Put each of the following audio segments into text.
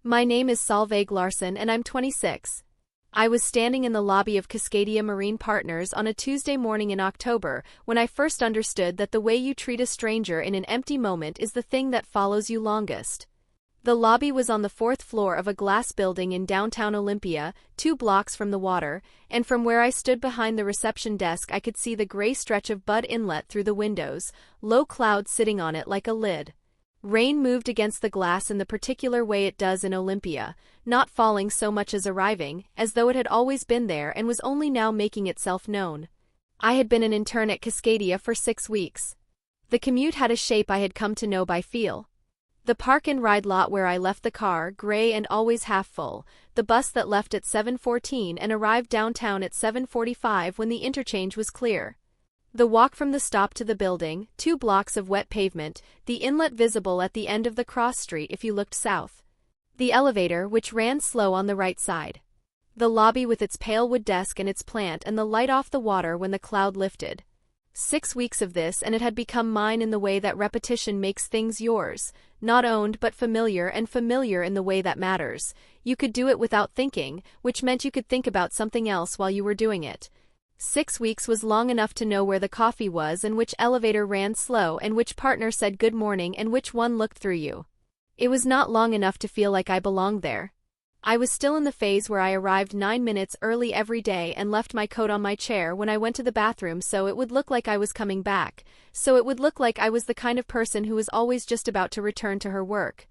My name is Solveig Larsson and I'm 26. I was standing in the lobby of Cascadia Marine Partners on a Tuesday morning in October when I first understood that the way you treat a stranger in an empty moment is the thing that follows you longest. The lobby was on the fourth floor of a glass building in downtown Olympia, 2 blocks from the water, and from where I stood behind the reception desk I could see the gray stretch of Bud Inlet through the windows, low clouds sitting on it like a lid. Rain moved against the glass in the particular way it does in Olympia, not falling so much as arriving, as though it had always been there and was only now making itself known. I had been an intern at Cascadia for 6 weeks. The commute had a shape I had come to know by feel. The park-and-ride lot where I left the car, gray and always half full, the bus that left at 7:14 and arrived downtown at 7:45 when the interchange was clear. The walk from the stop to the building, 2 blocks of wet pavement, the inlet visible at the end of the cross street if you looked south. The elevator, which ran slow on the right side. The lobby with its pale wood desk and its plant and the light off the water when the cloud lifted. 6 weeks of this and it had become mine in the way that repetition makes things yours, not owned but familiar and familiar in the way that matters. You could do it without thinking, which meant you could think about something else while you were doing it. 6 weeks was long enough to know where the coffee was and which elevator ran slow and which partner said good morning and which one looked through you. It was not long enough to feel like I belonged there. I was still in the phase where I arrived 9 minutes early every day and left my coat on my chair when I went to the bathroom so it would look like I was coming back, so it would look like I was the kind of person who was always just about to return to her work.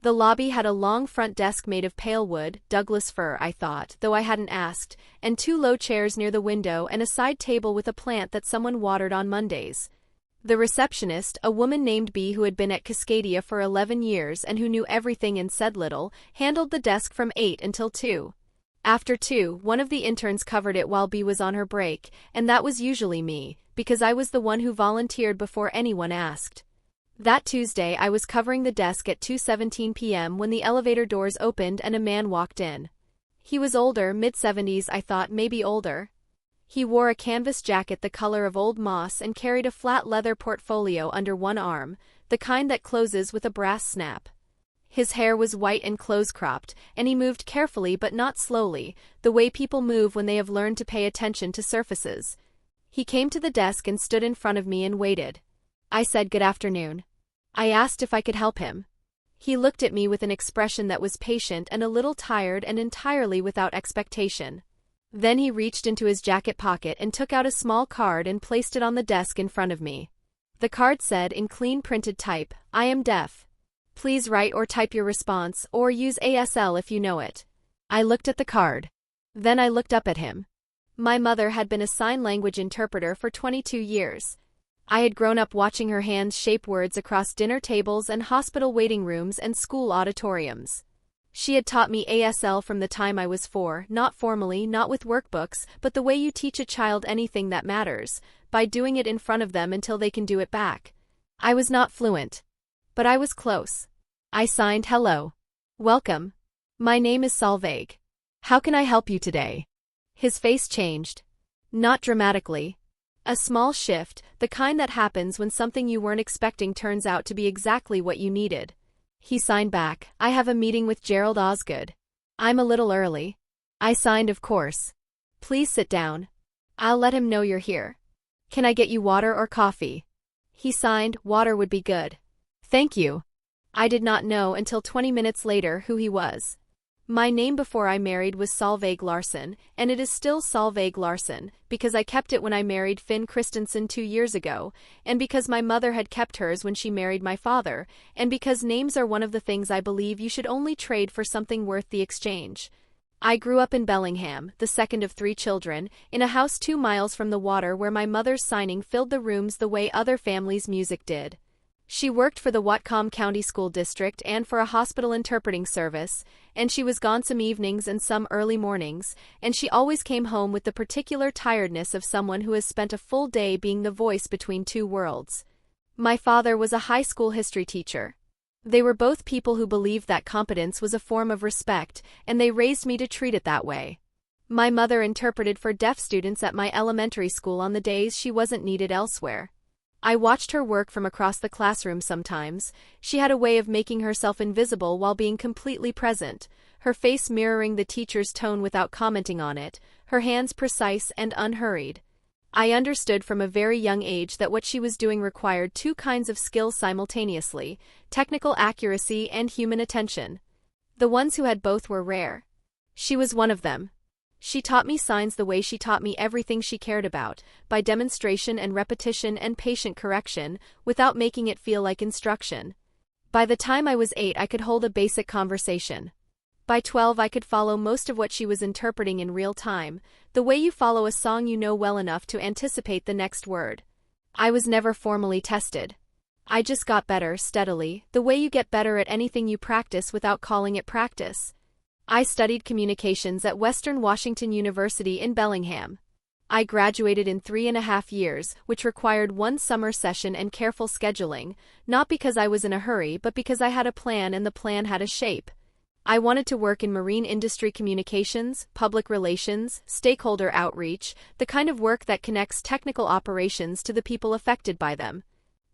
The lobby had a long front desk made of pale wood, Douglas fir I thought, though I hadn't asked, and 2 low chairs near the window and a side table with a plant that someone watered on Mondays. The receptionist, a woman named B who had been at Cascadia for 11 years and who knew everything and said little, handled the desk from 8 until 2. After 2, one of the interns covered it while B was on her break, and that was usually me, because I was the one who volunteered before anyone asked. That Tuesday I was covering the desk at 2:17 p.m. when the elevator doors opened and a man walked in. He was older, mid-70s I thought, maybe older. He wore a canvas jacket the color of old moss and carried a flat leather portfolio under one arm, the kind that closes with a brass snap. His hair was white and close-cropped, and he moved carefully but not slowly, the way people move when they have learned to pay attention to surfaces. He came to the desk and stood in front of me and waited. I said good afternoon. I asked if I could help him. He looked at me with an expression that was patient and a little tired and entirely without expectation. Then he reached into his jacket pocket and took out a small card and placed it on the desk in front of me. The card said in clean printed type, "I am deaf. Please write or type your response or use ASL if you know it." I looked at the card. Then I looked up at him. My mother had been a sign language interpreter for 22 years. I had grown up watching her hands shape words across dinner tables and hospital waiting rooms and school auditoriums. She had taught me ASL from the time I was 4, not formally, not with workbooks, but the way you teach a child anything that matters, by doing it in front of them until they can do it back. I was not fluent. But I was close. I signed hello. Welcome. My name is Solveig. How can I help you today? His face changed. Not dramatically. A small shift, the kind that happens when something you weren't expecting turns out to be exactly what you needed. He signed back, "I have a meeting with Gerald Osgood. I'm a little early." I signed, "Of course. Please sit down. I'll let him know you're here. Can I get you water or coffee?" He signed, "Water would be good. Thank you." I did not know until 20 minutes later who he was. My name before I married was Solveig Larsson, and it is still Solveig Larsson, because I kept it when I married Finn Christensen 2 years ago, and because my mother had kept hers when she married my father, and because names are one of the things I believe you should only trade for something worth the exchange. I grew up in Bellingham, the second of 3 children, in a house 2 miles from the water where my mother's signing filled the rooms the way other families' music did. She worked for the Whatcom County School District and for a hospital interpreting service, and she was gone some evenings and some early mornings, and she always came home with the particular tiredness of someone who has spent a full day being the voice between 2 worlds. My father was a high school history teacher. They were both people who believed that competence was a form of respect, and they raised me to treat it that way. My mother interpreted for deaf students at my elementary school on the days she wasn't needed elsewhere. I watched her work from across the classroom sometimes. She had a way of making herself invisible while being completely present, her face mirroring the teacher's tone without commenting on it, her hands precise and unhurried. I understood from a very young age that what she was doing required two kinds of skills simultaneously: technical accuracy and human attention. The ones who had both were rare. She was one of them. She taught me signs the way she taught me everything she cared about, by demonstration and repetition and patient correction, without making it feel like instruction. By the time I was 8, I could hold a basic conversation. By 12, I could follow most of what she was interpreting in real time, the way you follow a song you know well enough to anticipate the next word. I was never formally tested. I just got better, steadily, the way you get better at anything you practice without calling it practice. I studied communications at Western Washington University in Bellingham. I graduated in 3.5 years, which required one summer session and careful scheduling, not because I was in a hurry but because I had a plan and the plan had a shape. I wanted to work in marine industry communications, public relations, stakeholder outreach, the kind of work that connects technical operations to the people affected by them.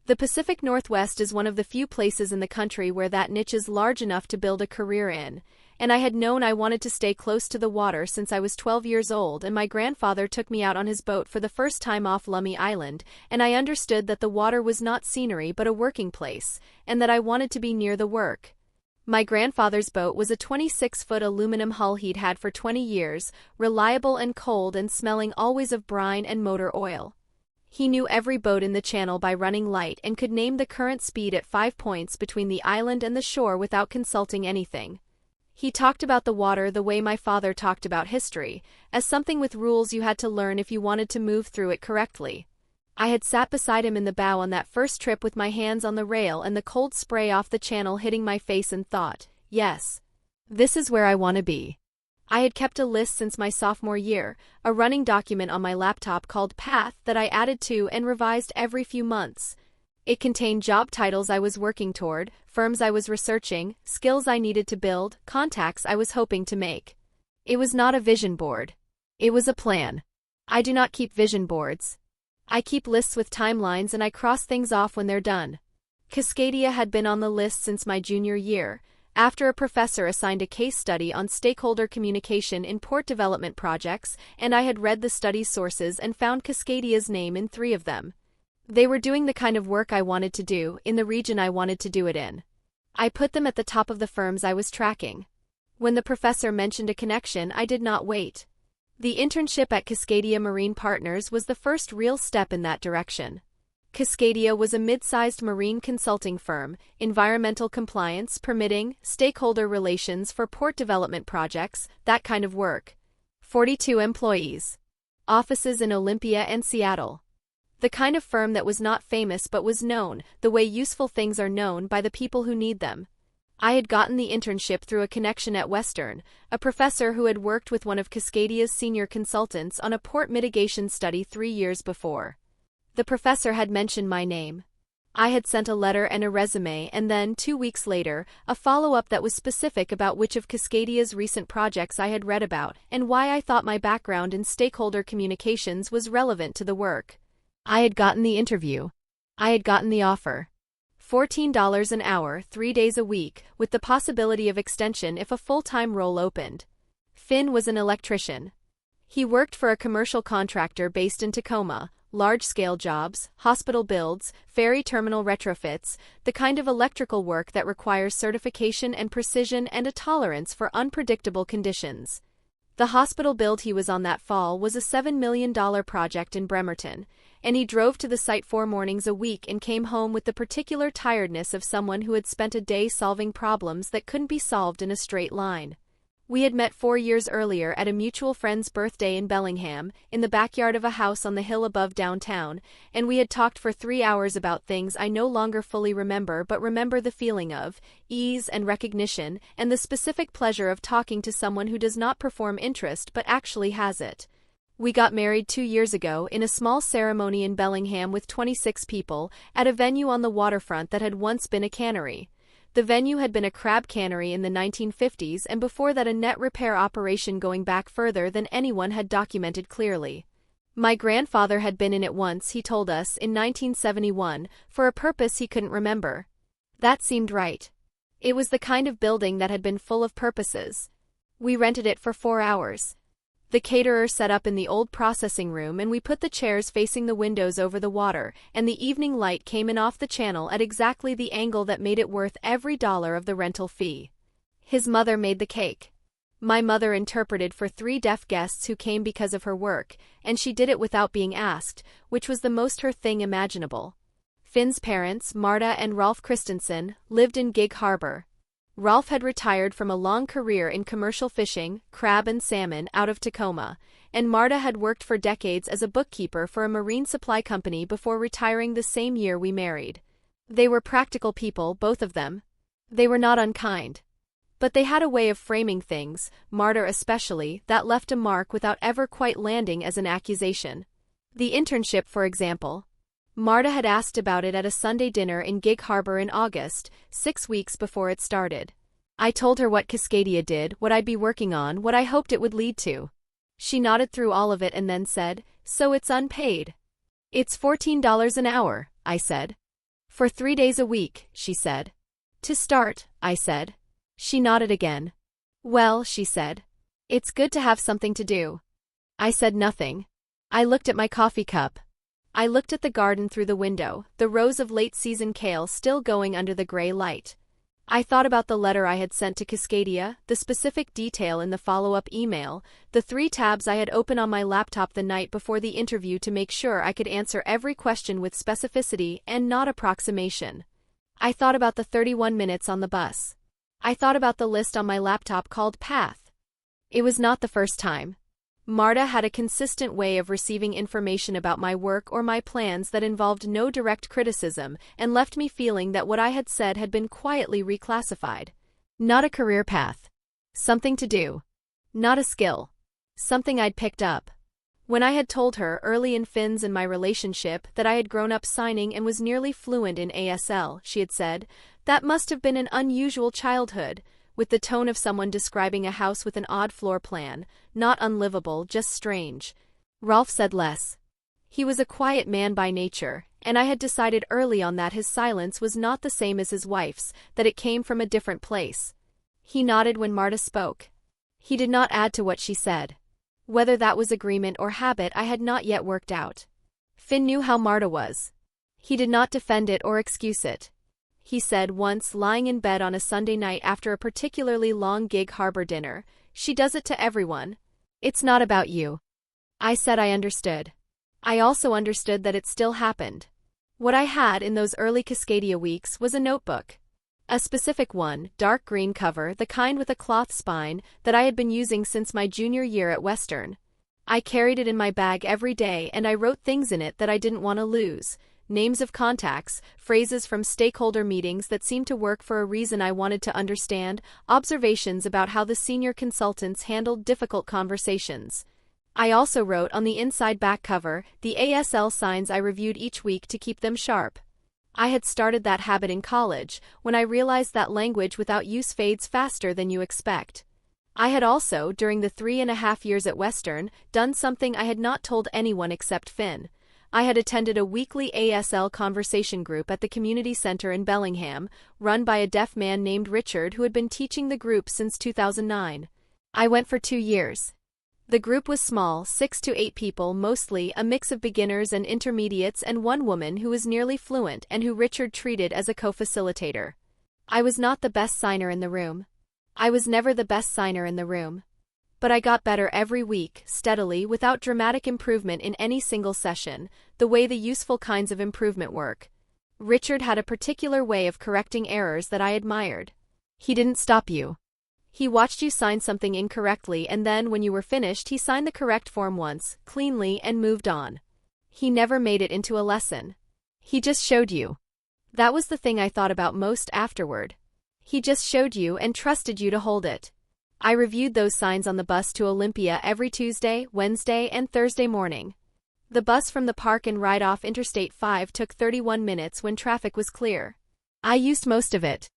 The Pacific Northwest is one of the few places in the country where that niche is large enough to build a career in, and I had known I wanted to stay close to the water since I was 12 years old and my grandfather took me out on his boat for the first time off Lummi Island, and I understood that the water was not scenery but a working place, and that I wanted to be near the work. My grandfather's boat was a 26-foot aluminum hull he'd had for 20 years, reliable and cold and smelling always of brine and motor oil. He knew every boat in the channel by running light and could name the current speed at 5 points between the island and the shore without consulting anything. He talked about the water the way my father talked about history, as something with rules you had to learn if you wanted to move through it correctly. I had sat beside him in the bow on that first trip with my hands on the rail and the cold spray off the channel hitting my face and thought, yes, this is where I want to be. I had kept a list since my sophomore year, a running document on my laptop called Path that I added to and revised every few months. It contained job titles I was working toward, firms I was researching, skills I needed to build, contacts I was hoping to make. It was not a vision board. It was a plan. I do not keep vision boards. I keep lists with timelines and I cross things off when they're done. Cascadia had been on the list since my junior year, after a professor assigned a case study on stakeholder communication in port development projects, and I had read the study's sources and found Cascadia's name in 3 of them. They were doing the kind of work I wanted to do, in the region I wanted to do it in. I put them at the top of the firms I was tracking. When the professor mentioned a connection, I did not wait. The internship at Cascadia Marine Partners was the first real step in that direction. Cascadia was a mid-sized marine consulting firm, environmental compliance, permitting, stakeholder relations for port development projects, that kind of work. 42 employees. Offices in Olympia and Seattle. The kind of firm that was not famous but was known, the way useful things are known by the people who need them. I had gotten the internship through a connection at Western, a professor who had worked with one of Cascadia's senior consultants on a port mitigation study 3 years before. The professor had mentioned my name. I had sent a letter and a resume and then, 2 weeks later, a follow-up that was specific about which of Cascadia's recent projects I had read about and why I thought my background in stakeholder communications was relevant to the work. I had gotten the interview. I had gotten the offer. $14 an hour, 3 days a week, with the possibility of extension if a full-time role opened. Finn was an electrician. He worked for a commercial contractor based in Tacoma, large-scale jobs, hospital builds, ferry terminal retrofits, the kind of electrical work that requires certification and precision and a tolerance for unpredictable conditions. The hospital build he was on that fall was a $7 million project in Bremerton, and he drove to the site 4 mornings a week and came home with the particular tiredness of someone who had spent a day solving problems that couldn't be solved in a straight line. We had met 4 years earlier at a mutual friend's birthday in Bellingham, in the backyard of a house on the hill above downtown, and we had talked for 3 hours about things I no longer fully remember but remember the feeling of ease and recognition and the specific pleasure of talking to someone who does not perform interest but actually has it. We got married 2 years ago in a small ceremony in Bellingham with 26 people, at a venue on the waterfront that had once been a cannery. The venue had been a crab cannery in the 1950s and before that a net repair operation going back further than anyone had documented clearly. My grandfather had been in it once, he told us, in 1971, for a purpose he couldn't remember. That seemed right. It was the kind of building that had been full of purposes. We rented it for 4 hours. The caterer set up in the old processing room and we put the chairs facing the windows over the water, and the evening light came in off the channel at exactly the angle that made it worth every dollar of the rental fee. His mother made the cake. My mother interpreted for 3 deaf guests who came because of her work, and she did it without being asked, which was the most her thing imaginable. Finn's parents, Marta and Rolf Christensen, lived in Gig Harbor. Rolf had retired from a long career in commercial fishing, crab and salmon, out of Tacoma, and Marta had worked for decades as a bookkeeper for a marine supply company before retiring the same year we married. They were practical people, both of them. They were not unkind. But they had a way of framing things, Marta especially, that left a mark without ever quite landing as an accusation. The internship, for example. Marta had asked about it at a Sunday dinner in Gig Harbor in August, 6 weeks before it started. I told her what Cascadia did, what I'd be working on, what I hoped it would lead to. She nodded through all of it and then said, "So it's unpaid." "It's $14 an hour," I said. "For 3 days a week," she said. "To start," I said. She nodded again. "Well," she said, "it's good to have something to do." I said nothing. I looked at my coffee cup. I looked at the garden through the window, the rows of late-season kale still going under the gray light. I thought about the letter I had sent to Cascadia, the specific detail in the follow-up email, the 3 tabs I had opened on my laptop the night before the interview to make sure I could answer every question with specificity and not approximation. I thought about the 31 minutes on the bus. I thought about the list on my laptop called Path. It was not the first time. Marta had a consistent way of receiving information about my work or my plans that involved no direct criticism and left me feeling that what I had said had been quietly reclassified. Not a career path. Something to do. Not a skill. Something I'd picked up. When I had told her, early in Finn's and my relationship, that I had grown up signing and was nearly fluent in ASL, she had said, "That must have been an unusual childhood," with the tone of someone describing a house with an odd floor plan, not unlivable, just strange. Rolf said less. He was a quiet man by nature, and I had decided early on that his silence was not the same as his wife's, that it came from a different place. He nodded when Marta spoke. He did not add to what she said. Whether that was agreement or habit I had not yet worked out. Finn knew how Marta was. He did not defend it or excuse it. He said once, lying in bed on a Sunday night after a particularly long Gig Harbor dinner, "She does it to everyone. It's not about you." I said I understood. I also understood that it still happened. What I had in those early Cascadia weeks was a notebook. A specific one, dark green cover, the kind with a cloth spine, that I had been using since my junior year at Western. I carried it in my bag every day and I wrote things in it that I didn't want to lose. Names of contacts, phrases from stakeholder meetings that seemed to work for a reason I wanted to understand, observations about how the senior consultants handled difficult conversations. I also wrote on the inside back cover the ASL signs I reviewed each week to keep them sharp. I had started that habit in college, when I realized that language without use fades faster than you expect. I had also, during the 3.5 years at Western, done something I had not told anyone except Finn. I had attended a weekly ASL conversation group at the community center in Bellingham, run by a deaf man named Richard who had been teaching the group since 2009. I went for 2 years. The group was small, 6 to 8 people, mostly a mix of beginners and intermediates, and one woman who was nearly fluent and who Richard treated as a co-facilitator. I was not the best signer in the room. I was never the best signer in the room. But I got better every week, steadily, without dramatic improvement in any single session, the way the useful kinds of improvement work. Richard had a particular way of correcting errors that I admired. He didn't stop you. He watched you sign something incorrectly and then, when you were finished, he signed the correct form once, cleanly, and moved on. He never made it into a lesson. He just showed you. That was the thing I thought about most afterward. He just showed you and trusted you to hold it. I reviewed those signs on the bus to Olympia every Tuesday, Wednesday, and Thursday morning. The bus from the park and ride off Interstate 5 took 31 minutes when traffic was clear. I used most of it.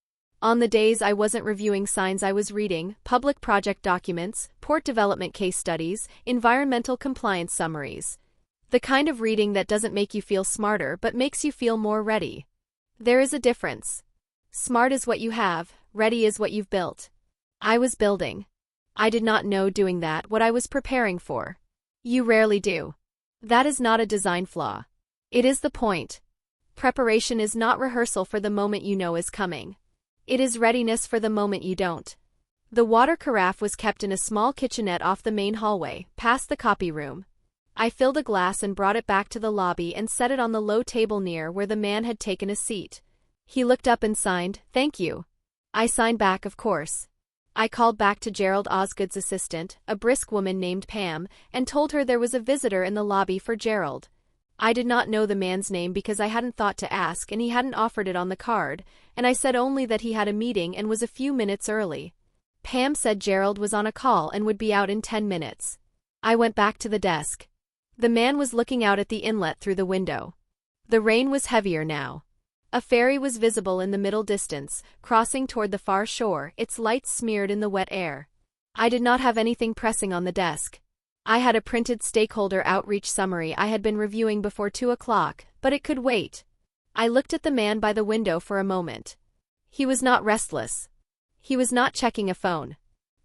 On the days I wasn't reviewing signs, I was reading public project documents, port development case studies, environmental compliance summaries. The kind of reading that doesn't make you feel smarter but makes you feel more ready. There is a difference. Smart is what you have, ready is what you've built. I was building. I did not know doing that what I was preparing for. You rarely do. That is not a design flaw. It is the point. Preparation is not rehearsal for the moment you know is coming. It is readiness for the moment you don't. The water carafe was kept in a small kitchenette off the main hallway, past the copy room. I filled a glass and brought it back to the lobby and set it on the low table near where the man had taken a seat. He looked up and signed, "Thank you." I signed back, of course. I called back to Gerald Osgood's assistant, a brisk woman named Pam, and told her there was a visitor in the lobby for Gerald. I did not know the man's name because I hadn't thought to ask and he hadn't offered it on the card, and I said only that he had a meeting and was a few minutes early. Pam said Gerald was on a call and would be out in 10 minutes. I went back to the desk. The man was looking out at the inlet through the window. The rain was heavier now. A ferry was visible in the middle distance, crossing toward the far shore, its lights smeared in the wet air. I did not have anything pressing on the desk. I had a printed stakeholder outreach summary I had been reviewing before 2 o'clock, but it could wait. I looked at the man by the window for a moment. He was not restless. He was not checking a phone.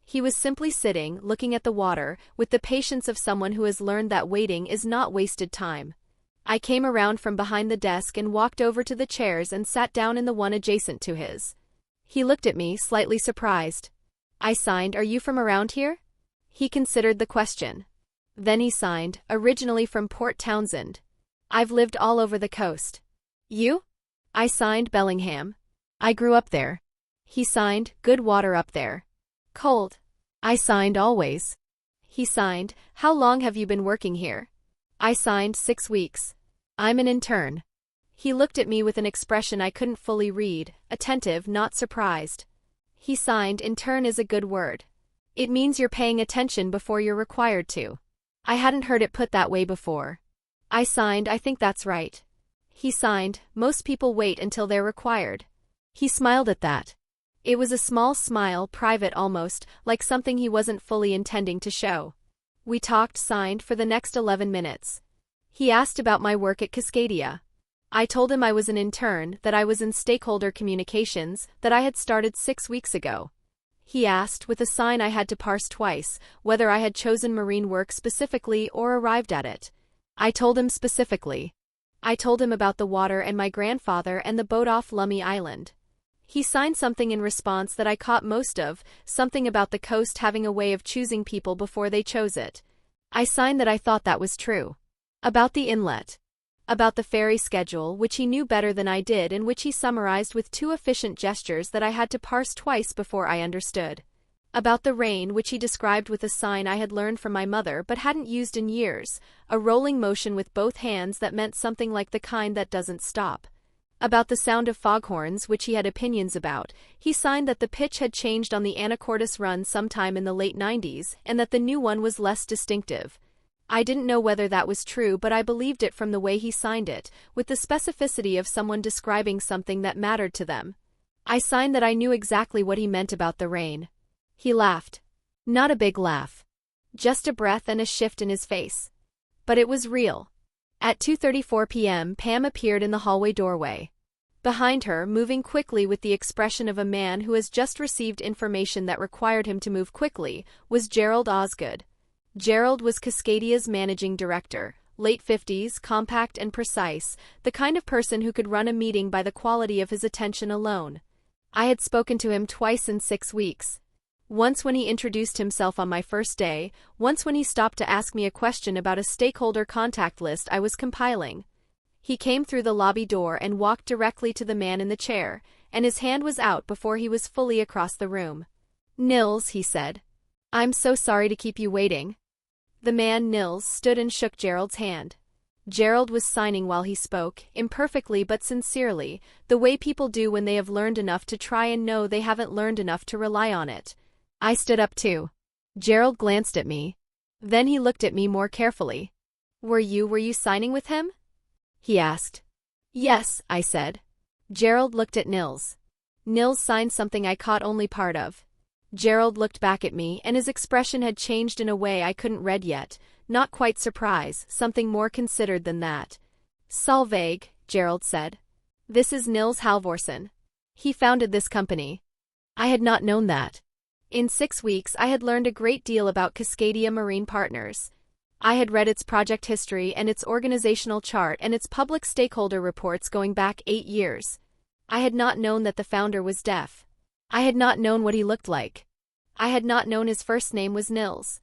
He was simply sitting, looking at the water, with the patience of someone who has learned that waiting is not wasted time. I came around from behind the desk and walked over to the chairs and sat down in the one adjacent to his. He looked at me, slightly surprised. I signed, "Are you from around here?" He considered the question. Then he signed, "Originally from Port Townsend. I've lived all over the coast." "You?" I signed, "Bellingham. I grew up there." He signed, "Good water up there." "Cold." I signed, "Always." He signed, "How long have you been working here?" I signed, 6 weeks. "I'm an intern." He looked at me with an expression I couldn't fully read, attentive, not surprised. He signed, "Intern is a good word. It means you're paying attention before you're required to." I hadn't heard it put that way before. I signed, "I think that's right." He signed, "Most people wait until they're required." He smiled at that. It was a small smile, private almost, like something he wasn't fully intending to show. We talked, signed, for the next 11 minutes. He asked about my work at Cascadia. I told him I was an intern, that I was in stakeholder communications, that I had started 6 weeks ago. He asked, with a sign I had to parse twice, whether I had chosen marine work specifically or arrived at it. I told him specifically. I told him about the water and my grandfather and the boat off Lummi Island. He signed something in response that I caught most of, something about the coast having a way of choosing people before they chose it. I signed that I thought that was true. About the inlet. About the ferry schedule, which he knew better than I did and which he summarized with 2 efficient gestures that I had to parse twice before I understood. About the rain, which he described with a sign I had learned from my mother but hadn't used in years, a rolling motion with both hands that meant something like the kind that doesn't stop. About the sound of foghorns, which he had opinions about, he signed that the pitch had changed on the Anacortes run sometime in the late 90s and that the new one was less distinctive. I didn't know whether that was true, but I believed it from the way he signed it, with the specificity of someone describing something that mattered to them. I signed that I knew exactly what he meant about the rain. He laughed. Not a big laugh. Just a breath and a shift in his face. But it was real. At 2:34 p.m., Pam appeared in the hallway doorway. Behind her, moving quickly with the expression of a man who has just received information that required him to move quickly, was Gerald Osgood. Gerald was Cascadia's managing director, late 50s, compact and precise, the kind of person who could run a meeting by the quality of his attention alone. I had spoken to him twice in 6 weeks. Once when he introduced himself on my first day, once when he stopped to ask me a question about a stakeholder contact list I was compiling. He came through the lobby door and walked directly to the man in the chair, and his hand was out before he was fully across the room. "Nils," he said. "I'm so sorry to keep you waiting." The man, Nils, stood and shook Gerald's hand. Gerald was signing while he spoke, imperfectly but sincerely, the way people do when they have learned enough to try and know they haven't learned enough to rely on it. I stood up too. Gerald glanced at me. Then he looked at me more carefully. Were you signing with him?" he asked. "Yes," I said. Gerald looked at Nils. Nils signed something I caught only part of. Gerald looked back at me, and his expression had changed in a way I couldn't read yet, not quite surprise, something more considered than that. Solveig, Gerald said. This is Nils Halvorsen. He founded this company. I had not known that. In 6 weeks I had learned a great deal about Cascadia Marine Partners. I had read its project history and its organizational chart and its public stakeholder reports going back 8 years. I had not known that the founder was deaf. I had not known what he looked like. I had not known his first name was Nils.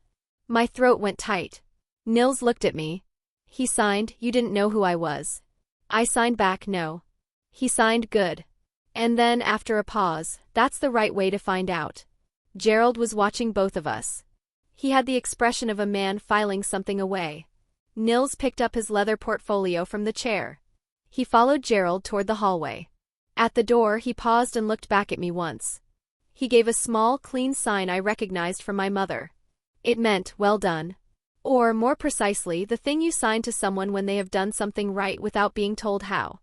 My throat went tight. Nils looked at me. He signed, "You didn't know who I was." I signed back, "No." He signed, "Good." And then, after a pause, "That's the right way to find out." Gerald was watching both of us. He had the expression of a man filing something away. Nils picked up his leather portfolio from the chair. He followed Gerald toward the hallway. At the door, he paused and looked back at me once. He gave a small, clean sign I recognized from my mother. It meant, "Well done." Or, more precisely, the thing you sign to someone when they have done something right without being told how.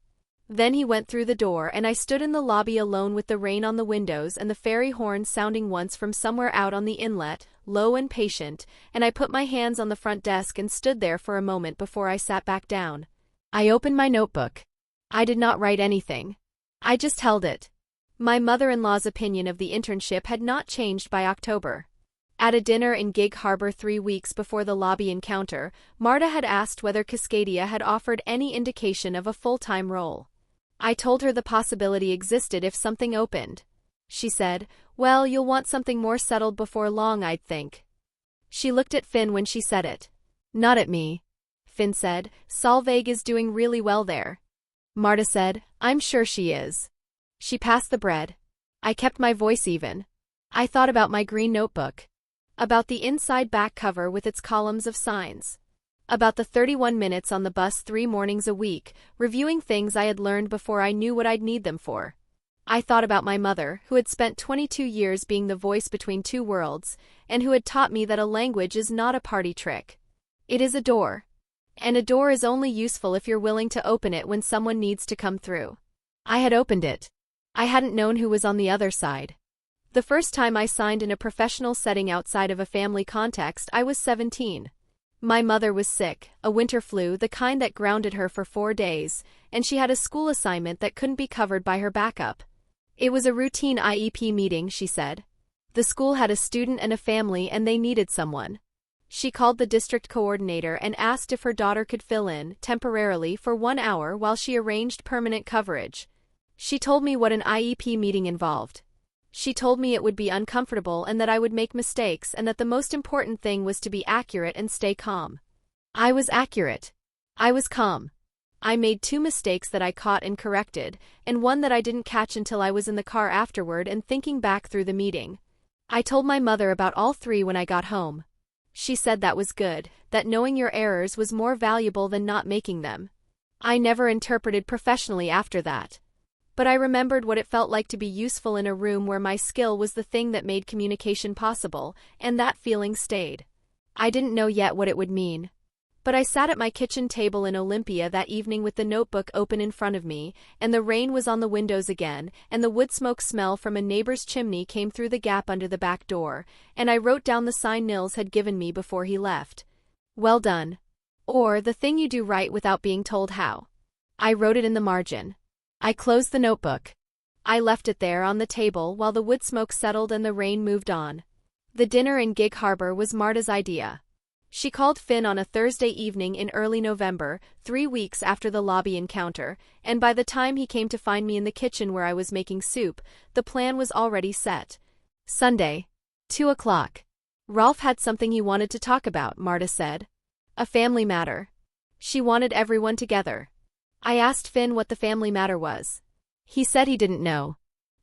Then he went through the door and I stood in the lobby alone with the rain on the windows and the ferry horn sounding once from somewhere out on the inlet, low and patient, and I put my hands on the front desk and stood there for a moment before I sat back down. I opened my notebook. I did not write anything. I just held it. My mother-in-law's opinion of the internship had not changed by October. At a dinner in Gig Harbor 3 weeks before the lobby encounter, Marta had asked whether Cascadia had offered any indication of a full-time role. I told her the possibility existed if something opened. She said, "Well, you'll want something more settled before long, I'd think." She looked at Finn when she said it. "Not at me." Finn said, "Solveig is doing really well there." Marta said, "I'm sure she is." She passed the bread. I kept my voice even. I thought about my green notebook. About the inside back cover with its columns of signs. About the 31 minutes on the bus 3 mornings a week, reviewing things I had learned before I knew what I'd need them for. I thought about my mother, who had spent 22 years being the voice between two worlds, and who had taught me that a language is not a party trick. It is a door. And a door is only useful if you're willing to open it when someone needs to come through. I had opened it. I hadn't known who was on the other side. The first time I signed in a professional setting outside of a family context, I was 17. My mother was sick, a winter flu, the kind that grounded her for 4 days, and she had a school assignment that couldn't be covered by her backup. It was a routine IEP meeting, she said. The school had a student and a family and they needed someone. She called the district coordinator and asked if her daughter could fill in, temporarily, for 1 hour while she arranged permanent coverage. She told me what an IEP meeting involved. She told me it would be uncomfortable and that I would make mistakes and that the most important thing was to be accurate and stay calm. I was accurate. I was calm. I made 2 mistakes that I caught and corrected, and one that I didn't catch until I was in the car afterward and thinking back through the meeting. I told my mother about all 3 when I got home. She said that was good, that knowing your errors was more valuable than not making them. I never interpreted professionally after that. But I remembered what it felt like to be useful in a room where my skill was the thing that made communication possible, and that feeling stayed. I didn't know yet what it would mean. But I sat at my kitchen table in Olympia that evening with the notebook open in front of me, and the rain was on the windows again, and the wood smoke smell from a neighbor's chimney came through the gap under the back door, and I wrote down the sign Nils had given me before he left. "Well done." Or, "The thing you do right without being told how." I wrote it in the margin. I closed the notebook. I left it there on the table while the wood smoke settled and the rain moved on. The dinner in Gig Harbor was Marta's idea. She called Finn on a Thursday evening in early November, 3 weeks after the lobby encounter, and by the time he came to find me in the kitchen where I was making soup, the plan was already set. Sunday, 2 o'clock. Rolf had something he wanted to talk about, Marta said. A family matter. She wanted everyone together. I asked Finn what the family matter was. He said he didn't know.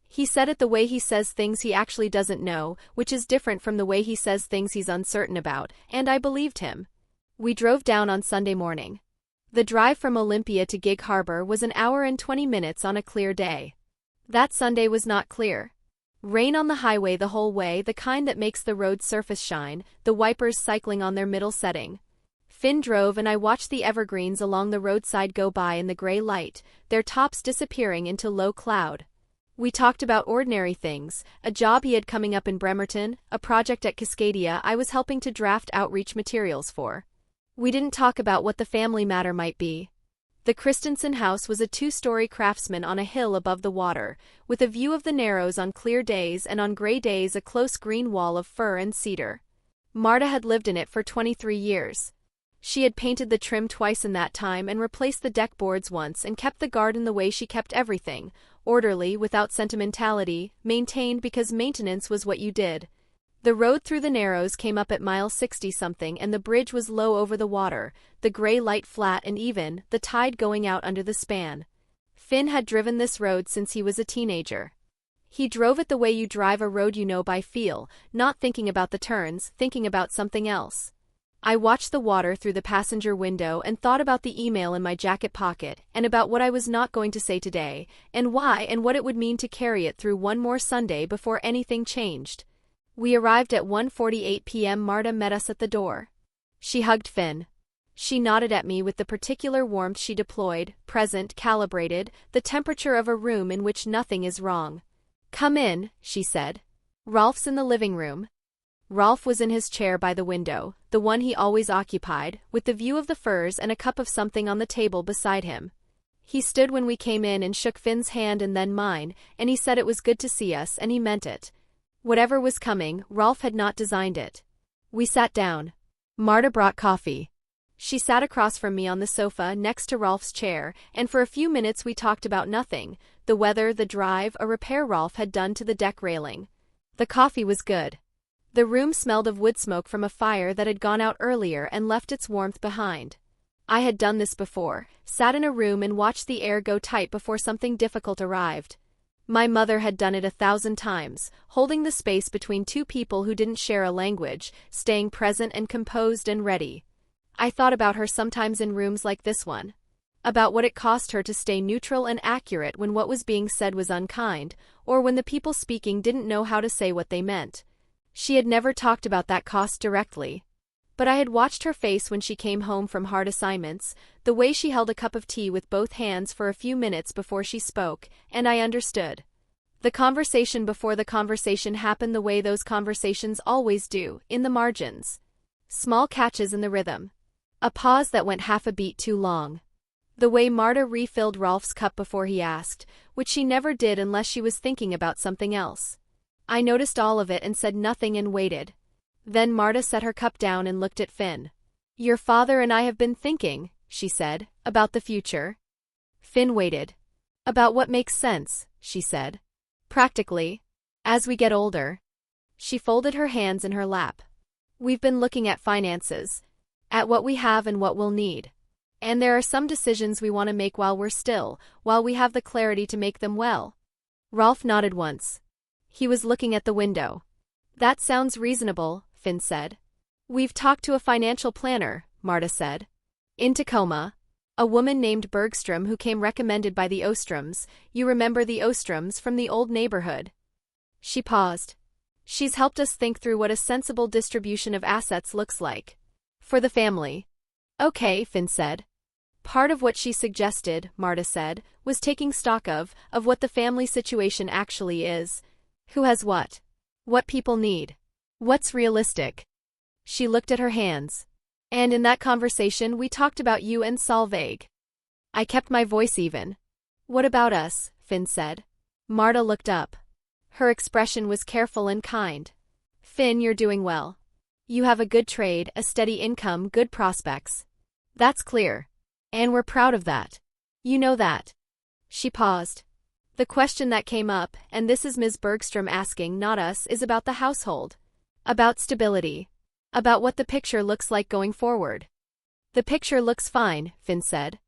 He said it the way he says things he actually doesn't know, which is different from the way he says things he's uncertain about, and I believed him. We drove down on Sunday morning. The drive from Olympia to Gig Harbor was 1 hour and 20 minutes on a clear day. That Sunday was not clear. Rain on the highway the whole way, the kind that makes the road surface shine, the wipers cycling on their middle setting. Finn drove and I watched the evergreens along the roadside go by in the gray light, their tops disappearing into low cloud. We talked about ordinary things, a job he had coming up in Bremerton, a project at Cascadia I was helping to draft outreach materials for. We didn't talk about what the family matter might be. The Christensen house was a 2-story craftsman on a hill above the water, with a view of the Narrows on clear days and on gray days a close green wall of fir and cedar. Marta had lived in it for 23 years. She had painted the trim twice in that time and replaced the deck boards once and kept the garden the way she kept everything, orderly, without sentimentality, maintained because maintenance was what you did. The road through the Narrows came up at mile 60-something and the bridge was low over the water, the gray light flat and even, the tide going out under the span. Finn had driven this road since he was a teenager. He drove it the way you drive a road you know by feel, not thinking about the turns, thinking about something else. I watched the water through the passenger window and thought about the email in my jacket pocket and about what I was not going to say today, and why and what it would mean to carry it through one more Sunday before anything changed. We arrived at 1:48 p.m. Marta met us at the door. She hugged Finn. She nodded at me with the particular warmth she deployed, present, calibrated, the temperature of a room in which nothing is wrong. "Come in," she said. "Rolf's in the living room." Rolf was in his chair by the window, the one he always occupied, with the view of the firs and a cup of something on the table beside him. He stood when we came in and shook Finn's hand and then mine, and he said it was good to see us and he meant it. Whatever was coming, Rolf had not designed it. We sat down. Marta brought coffee. She sat across from me on the sofa next to Rolf's chair, and for a few minutes we talked about nothing, the weather, the drive, a repair Rolf had done to the deck railing. The coffee was good. The room smelled of wood smoke from a fire that had gone out earlier and left its warmth behind. I had done this before, sat in a room and watched the air go tight before something difficult arrived. My mother had done it 1,000 times, holding the space between two people who didn't share a language, staying present and composed and ready. I thought about her sometimes in rooms like this one. About what it cost her to stay neutral and accurate when what was being said was unkind, or when the people speaking didn't know how to say what they meant. She had never talked about that cost directly. But I had watched her face when she came home from hard assignments, the way she held a cup of tea with both hands for a few minutes before she spoke, and I understood. The conversation before the conversation happened the way those conversations always do, in the margins. Small catches in the rhythm. A pause that went half a beat too long. The way Marta refilled Rolf's cup before he asked, which she never did unless she was thinking about something else. I noticed all of it and said nothing and waited. Then Marta set her cup down and looked at Finn. "Your father and I have been thinking," she said, "about the future." Finn waited. "About what makes sense," she said. "Practically. As we get older." She folded her hands in her lap. "We've been looking at finances. At what we have and what we'll need. And there are some decisions we want to make while we have the clarity to make them well." Rolf nodded once. He was looking at the window. "That sounds reasonable," Finn said. "We've talked to a financial planner," Marta said. "In Tacoma. A woman named Bergstrom who came recommended by the Ostroms. You remember the Ostroms from the old neighborhood." She paused. "She's helped us think through what a sensible distribution of assets looks like. For the family." "Okay," Finn said. "Part of what she suggested," Marta said, "was taking stock of what the family situation actually is. Who has what? What people need. What's realistic." She looked at her hands. "And in that conversation we talked about you and Solveig." I kept my voice even. "What about us?" Finn said. Marta looked up. Her expression was careful and kind. "Finn, you're doing well. You have a good trade, a steady income, good prospects. That's clear. And we're proud of that. You know that." She paused. "The question that came up, and this is Ms. Bergstrom asking, not us, is about the household. About stability. About what the picture looks like going forward." "The picture looks fine," Finn said.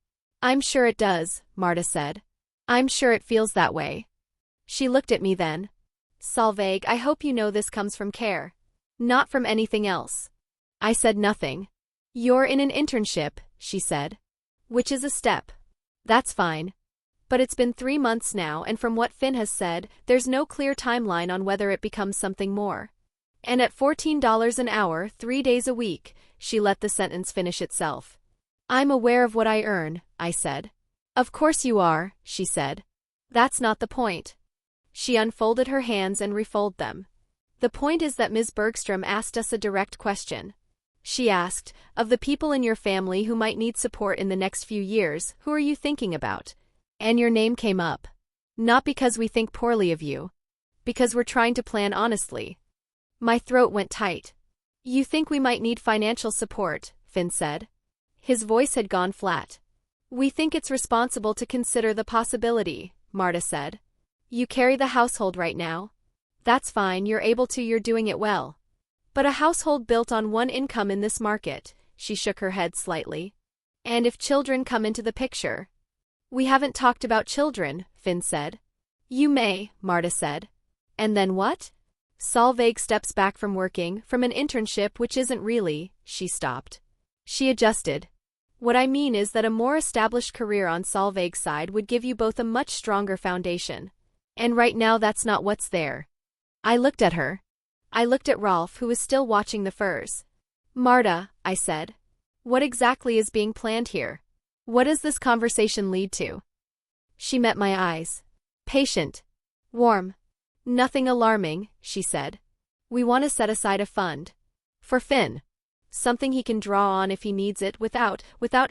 "I'm sure it does," Marta said. "I'm sure it feels that way." She looked at me then. "Solveig, I hope you know this comes from care. Not from anything else." I said nothing. "You're in an internship," she said. "Which is a step. That's fine. But it's been 3 months now, and from what Finn has said, there's no clear timeline on whether it becomes something more. And at $14 an hour, 3 days a week," she let the sentence finish itself. "I'm aware of what I earn," I said. "Of course you are," she said. "That's not the point." She unfolded her hands and refolded them. The point is that Ms. Bergstrom asked us a direct question. She asked, of the people in your family who might need support in the next few years, who are you thinking about? And your name came up. Not because we think poorly of you. Because we're trying to plan honestly. My throat went tight. You think we might need financial support, Finn said. His voice had gone flat. We think it's responsible to consider the possibility, Marta said. You carry the household right now. That's fine, you're doing it well. But a household built on one income in this market, she shook her head slightly. And if children come into the picture? We haven't talked about children, Finn said. You may, Marta said. And then what? Solveig steps back from working, from an internship which isn't really, she stopped. She adjusted. What I mean is that a more established career on Solveig's side would give you both a much stronger foundation. And right now that's not what's there. I looked at her. I looked at Rolf, who was still watching the furs. Marta, I said. What exactly is being planned here? What does this conversation lead to? She met my eyes. Patient. Warm. Nothing alarming, she said. We want to set aside a fund. For Finn. Something he can draw on if he needs it without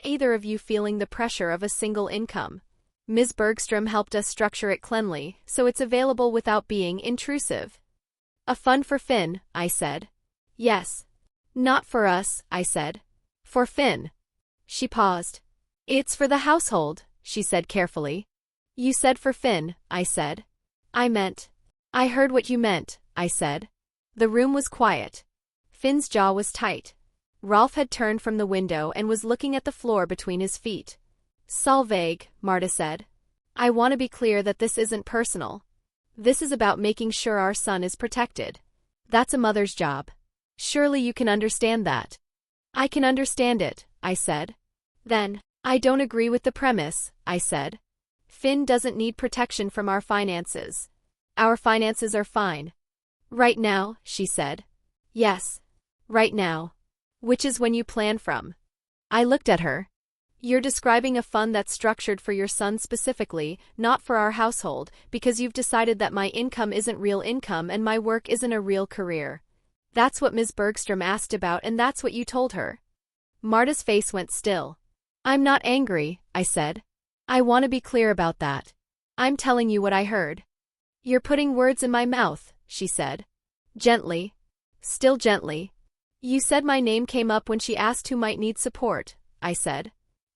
either of you feeling the pressure of a single income. Ms. Bergstrom helped us structure it cleanly, so it's available without being intrusive. A fund for Finn, I said. Yes. Not for us, I said. For Finn. She paused. It's for the household, she said carefully. You said for Finn, I said. I heard what you meant, I said. The room was quiet. Finn's jaw was tight. Rolf had turned from the window and was looking at the floor between his feet. Solveig, Marta said. I want to be clear that this isn't personal. This is about making sure our son is protected. That's a mother's job. Surely you can understand that. I can understand it, I said. Then, I don't agree with the premise, I said. Finn doesn't need protection from our finances. Our finances are fine. Right now, she said. Yes. Right now. Which is when you plan from. I looked at her. You're describing a fund that's structured for your son specifically, not for our household, because you've decided that my income isn't real income and my work isn't a real career. That's what Ms. Bergstrom asked about and that's what you told her. Marta's face went still. I'm not angry, I said. I want to be clear about that. I'm telling you what I heard. You're putting words in my mouth, she said. Gently. Still gently. You said my name came up when she asked who might need support, I said.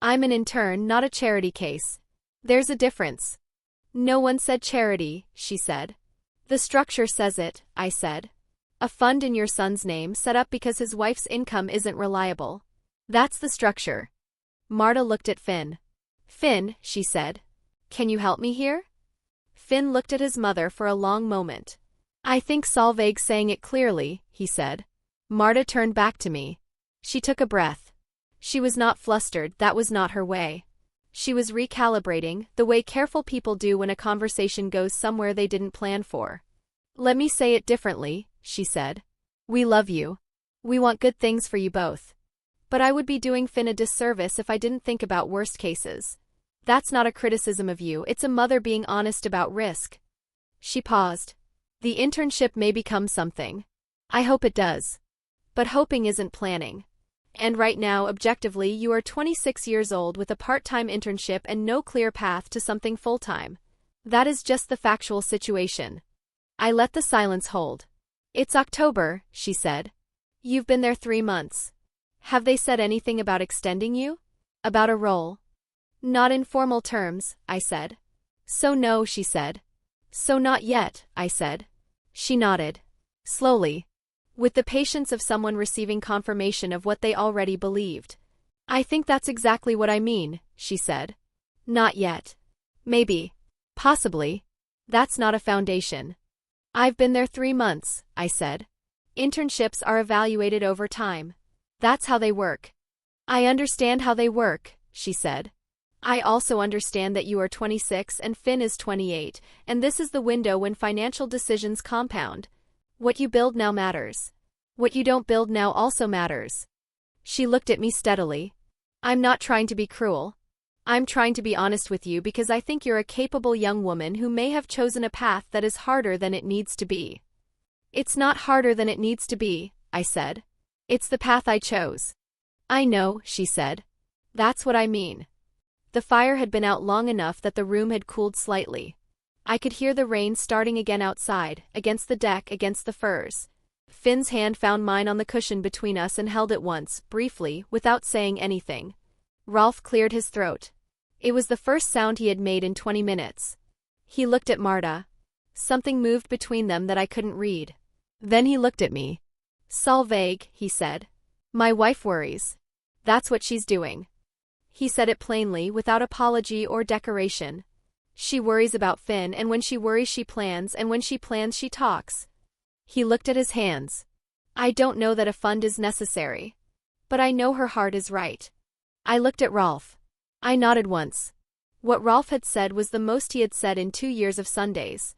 I'm an intern, not a charity case. There's a difference. No one said charity, she said. The structure says it, I said. A fund in your son's name set up because his wife's income isn't reliable. That's the structure. Marta looked at Finn. Finn, she said. Can you help me here? Finn looked at his mother for a long moment. I think Solveig's saying it clearly, he said. Marta turned back to me. She took a breath. She was not flustered, that was not her way. She was recalibrating, the way careful people do when a conversation goes somewhere they didn't plan for. Let me say it differently, she said. We love you. We want good things for you both. But I would be doing Finn a disservice if I didn't think about worst cases. That's not a criticism of you, it's a mother being honest about risk. She paused. The internship may become something. I hope it does. But hoping isn't planning. And right now, objectively, you are 26 years old with a part-time internship and no clear path to something full-time. That is just the factual situation. I let the silence hold. It's October, she said. You've been there 3 months. Have they said anything about extending you? About a role? Not in formal terms, I said. So no, she said. So not yet, I said. She nodded. Slowly. With the patience of someone receiving confirmation of what they already believed. I think that's exactly what I mean, she said. Not yet. Maybe. Possibly. That's not a foundation. I've been there 3 months, I said. Internships are evaluated over time. That's how they work. I understand how they work, she said. I also understand that you are 26 and Finn is 28, and this is the window when financial decisions compound. What you build now matters. What you don't build now also matters. She looked at me steadily. I'm not trying to be cruel. I'm trying to be honest with you because I think you're a capable young woman who may have chosen a path that is harder than it needs to be. It's not harder than it needs to be, I said. It's the path I chose. I know, she said. That's what I mean. The fire had been out long enough that the room had cooled slightly. I could hear the rain starting again outside, against the deck, against the firs. Finn's hand found mine on the cushion between us and held it once, briefly, without saying anything. Rolf cleared his throat. It was the first sound he had made in 20 minutes. He looked at Marta. Something moved between them that I couldn't read. Then he looked at me. "S'all vague," he said. "My wife worries. That's what she's doing." He said it plainly, without apology or decoration. She worries about Finn, and when she worries she plans, and when she plans she talks. He looked at his hands. I don't know that a fund is necessary. But I know her heart is right. I looked at Rolf. I nodded once. What Rolf had said was the most he had said in 2 years of Sundays.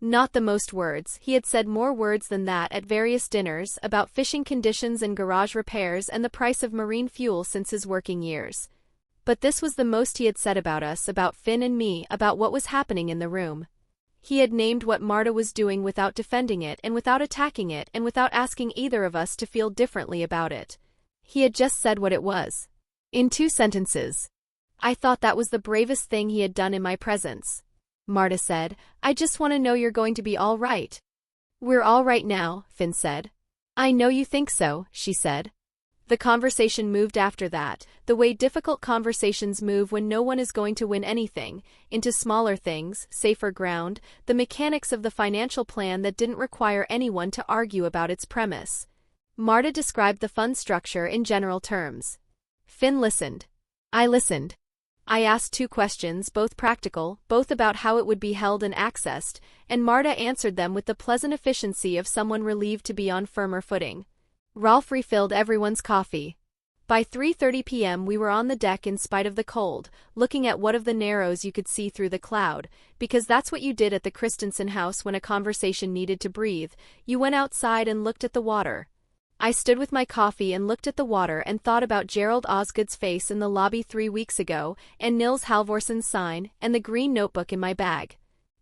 Not the most words, he had said more words than that at various dinners, about fishing conditions and garage repairs and the price of marine fuel since his working years. But this was the most he had said about us, about Finn and me, about what was happening in the room. He had named what Marta was doing without defending it and without attacking it and without asking either of us to feel differently about it. He had just said what it was. In 2 sentences. I thought that was the bravest thing he had done in my presence. Marta said, "I just want to know you're going to be all right." "We're all right now," Finn said. "I know you think so," she said. The conversation moved after that, the way difficult conversations move when no one is going to win anything, into smaller things, safer ground, the mechanics of the financial plan that didn't require anyone to argue about its premise. Marta described the fund structure in general terms. Finn listened. I listened. I asked 2 questions, both practical, both about how it would be held and accessed, and Marta answered them with the pleasant efficiency of someone relieved to be on firmer footing. Rolf refilled everyone's coffee. By 3:30 p.m. we were on the deck in spite of the cold, looking at one of the narrows you could see through the cloud, because that's what you did at the Christensen house when a conversation needed to breathe. You went outside and looked at the water. I stood with my coffee and looked at the water and thought about Gerald Osgood's face in the lobby 3 weeks ago, and Nils Halvorsson's sign, and the green notebook in my bag.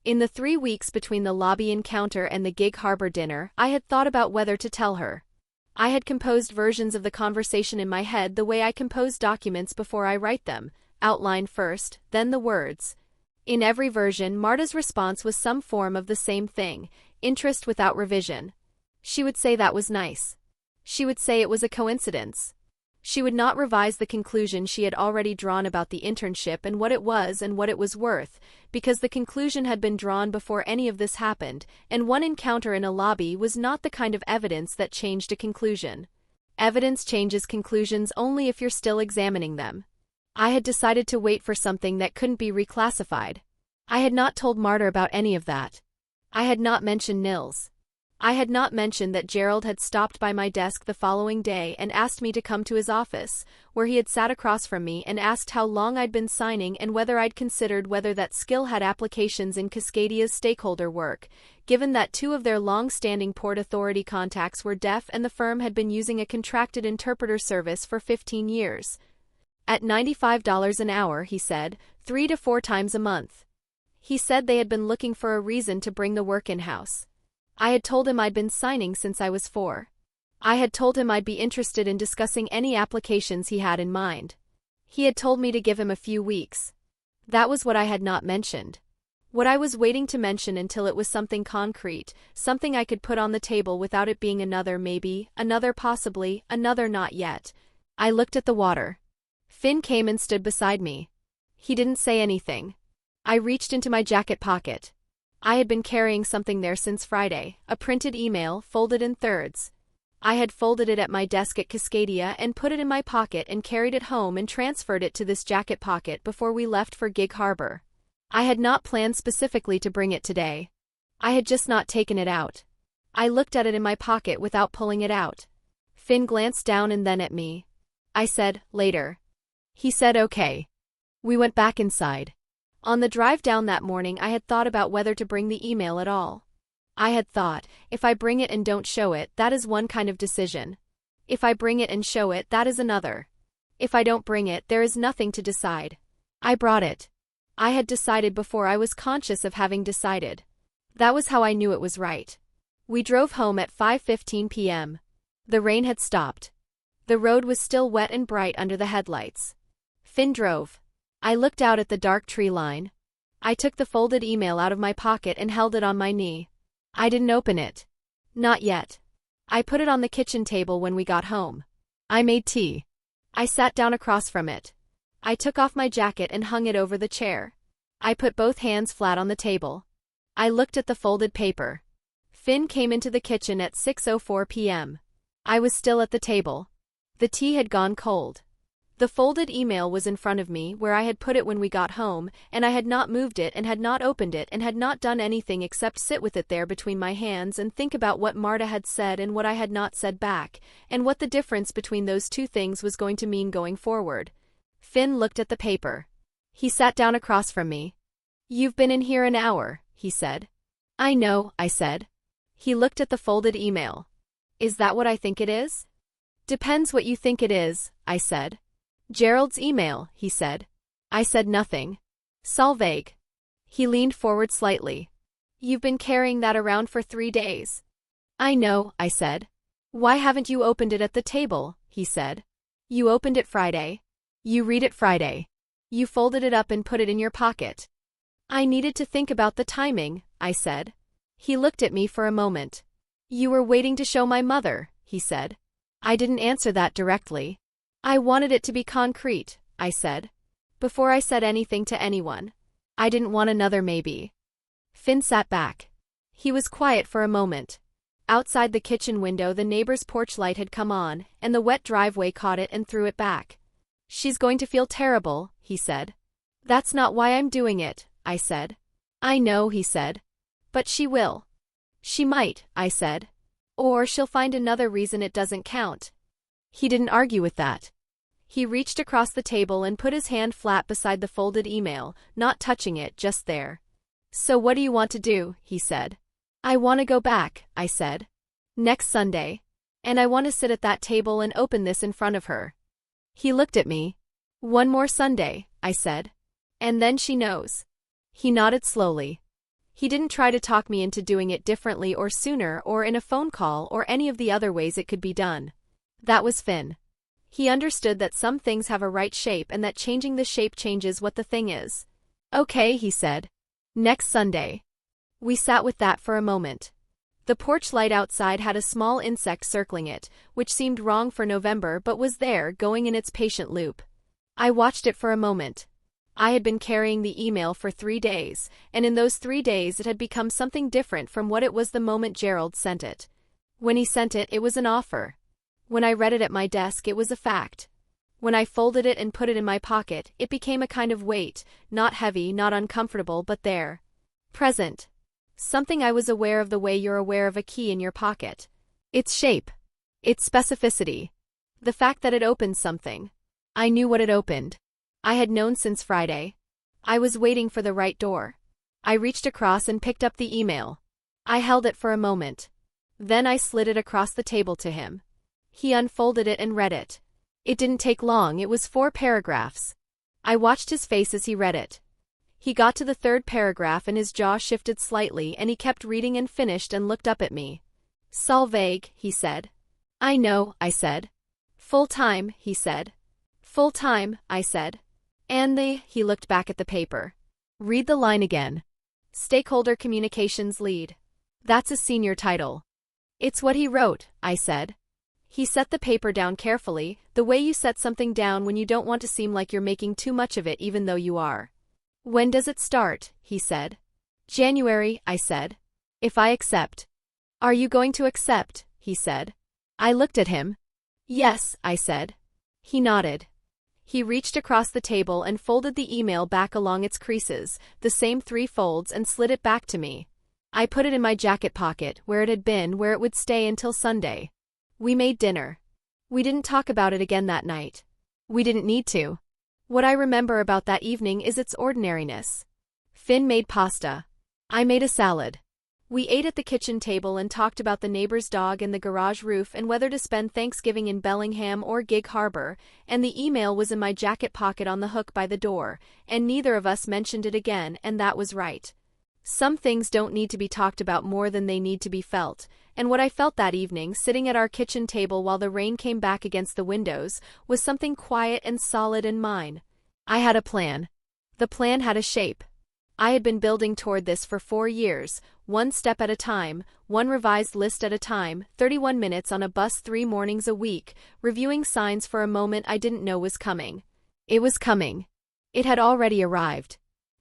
In the 3 weeks between the lobby encounter and the Gig Harbor dinner, I had thought about whether to tell her. I had composed versions of the conversation in my head the way I compose documents before I write them, outline first, then the words. In every version, Marta's response was some form of the same thing, interest without revision. She would say that was nice. She would say it was a coincidence. She would not revise the conclusion she had already drawn about the internship and what it was worth, because the conclusion had been drawn before any of this happened, and one encounter in a lobby was not the kind of evidence that changed a conclusion. Evidence changes conclusions only if you're still examining them. I had decided to wait for something that couldn't be reclassified. I had not told Marta about any of that. I had not mentioned Nils. I had not mentioned that Gerald had stopped by my desk the following day and asked me to come to his office, where he had sat across from me and asked how long I'd been signing and whether I'd considered whether that skill had applications in Cascadia's stakeholder work, given that 2 of their long-standing Port Authority contacts were deaf and the firm had been using a contracted interpreter service for 15 years. At $95 an hour, he said, 3 to 4 times a month. He said they had been looking for a reason to bring the work in-house. I had told him I'd been signing since I was 4. I had told him I'd be interested in discussing any applications he had in mind. He had told me to give him a few weeks. That was what I had not mentioned. What I was waiting to mention until it was something concrete, something I could put on the table without it being another maybe, another possibly, another not yet. I looked at the water. Finn came and stood beside me. He didn't say anything. I reached into my jacket pocket. I had been carrying something there since Friday, a printed email, folded in thirds. I had folded it at my desk at Cascadia and put it in my pocket and carried it home and transferred it to this jacket pocket before we left for Gig Harbor. I had not planned specifically to bring it today. I had just not taken it out. I looked at it in my pocket without pulling it out. Finn glanced down and then at me. I said, "Later." He said okay. We went back inside. On the drive down that morning I had thought about whether to bring the email at all. I had thought, if I bring it and don't show it, that is one kind of decision. If I bring it and show it, that is another. If I don't bring it, there is nothing to decide. I brought it. I had decided before I was conscious of having decided. That was how I knew it was right. We drove home at 5:15 p.m. The rain had stopped. The road was still wet and bright under the headlights. Finn drove. I looked out at the dark tree line. I took the folded email out of my pocket and held it on my knee. I didn't open it. Not yet. I put it on the kitchen table when we got home. I made tea. I sat down across from it. I took off my jacket and hung it over the chair. I put both hands flat on the table. I looked at the folded paper. Finn came into the kitchen at 6:04 p.m. I was still at the table. The tea had gone cold. The folded email was in front of me where I had put it when we got home, and I had not moved it and had not opened it and had not done anything except sit with it there between my hands and think about what Marta had said and what I had not said back, and what the difference between those two things was going to mean going forward. Finn looked at the paper. He sat down across from me. "You've been in here an hour," he said. "I know," I said. He looked at the folded email. "Is that what I think it is?" "Depends what you think it is," I said. "Gerald's email," he said. I said nothing. "Solveig." He leaned forward slightly. "You've been carrying that around for 3 days." "I know," I said. "Why haven't you opened it at the table?" he said. "You opened it Friday. You read it Friday. You folded it up and put it in your pocket." "I needed to think about the timing," I said. He looked at me for a moment. "You were waiting to show my mother," he said. I didn't answer that directly. "I wanted it to be concrete," I said. Before I said anything to anyone. I didn't want another maybe. Finn sat back. He was quiet for a moment. Outside the kitchen window the neighbor's porch light had come on, and the wet driveway caught it and threw it back. "She's going to feel terrible," he said. "That's not why I'm doing it," I said. "I know," he said. "But she will." "She might," I said. "Or she'll find another reason it doesn't count." He didn't argue with that. He reached across the table and put his hand flat beside the folded email, not touching it, just there. "So what do you want to do?" he said. "I want to go back," I said. "Next Sunday. And I want to sit at that table and open this in front of her." He looked at me. "One more Sunday," I said. "And then she knows." He nodded slowly. He didn't try to talk me into doing it differently or sooner or in a phone call or any of the other ways it could be done. That was Finn. He understood that some things have a right shape and that changing the shape changes what the thing is. "Okay," he said. "Next Sunday." We sat with that for a moment. The porch light outside had a small insect circling it, which seemed wrong for November but was there, going in its patient loop. I watched it for a moment. I had been carrying the email for 3 days, and in those 3 days it had become something different from what it was the moment Gerald sent it. When he sent it, it was an offer. When I read it at my desk, it was a fact. When I folded it and put it in my pocket, it became a kind of weight, not heavy, not uncomfortable, but there. Present. Something I was aware of the way you're aware of a key in your pocket. Its shape. Its specificity. The fact that it opened something. I knew what it opened. I had known since Friday. I was waiting for the right door. I reached across and picked up the email. I held it for a moment. Then I slid it across the table to him. He unfolded it and read it. It didn't take long, it was 4 paragraphs. I watched his face as he read it. He got to the 3rd paragraph and his jaw shifted slightly and he kept reading and finished and looked up at me. "Solveig," he said. "I know," I said. "Full-time," he said. "Full-time," I said. "And he looked back at the paper. "Read the line again." "Stakeholder Communications Lead. That's a senior title." "It's what he wrote," I said. He set the paper down carefully, the way you set something down when you don't want to seem like you're making too much of it even though you are. "When does it start?" he said. "January," I said. "If I accept." "Are you going to accept?" he said. I looked at him. "Yes," I said. He nodded. He reached across the table and folded the email back along its creases, the same 3 folds, and slid it back to me. I put it in my jacket pocket, where it had been, where it would stay until Sunday. We made dinner. We didn't talk about it again that night. We didn't need to. What I remember about that evening is its ordinariness. Finn made pasta. I made a salad. We ate at the kitchen table and talked about the neighbor's dog and the garage roof and whether to spend Thanksgiving in Bellingham or Gig Harbor, and the email was in my jacket pocket on the hook by the door, and neither of us mentioned it again, and that was right. Some things don't need to be talked about more than they need to be felt, and what I felt that evening, sitting at our kitchen table while the rain came back against the windows, was something quiet and solid and mine. I had a plan. The plan had a shape. I had been building toward this for 4 years, one step at a time, one revised list at a time, 31 minutes on a bus 3 mornings a week, reviewing signs for a moment I didn't know was coming. It was coming. It had already arrived.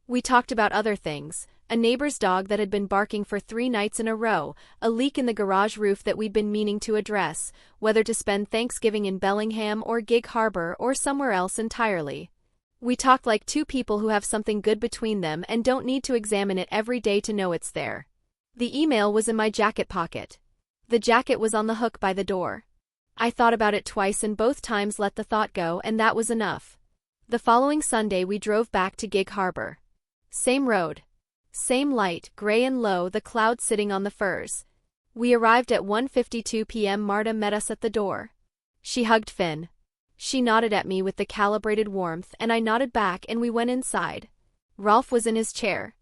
We talked about other things, a neighbor's dog that had been barking for 3 nights in a row, a leak in the garage roof that we'd been meaning to address, whether to spend Thanksgiving in Bellingham or Gig Harbor or somewhere else entirely. We talked like 2 people who have something good between them and don't need to examine it every day to know it's there. The email was in my jacket pocket. The jacket was on the hook by the door. I thought about it twice and both times let the thought go, and that was enough. The following Sunday we drove back to Gig Harbor. Same road. Same light, gray and low, the clouds sitting on the firs. We arrived at 1:52 p.m. Marta met us at the door. She hugged Finn. She nodded at me with the calibrated warmth, and I nodded back, and we went inside. Rolf was in his chair.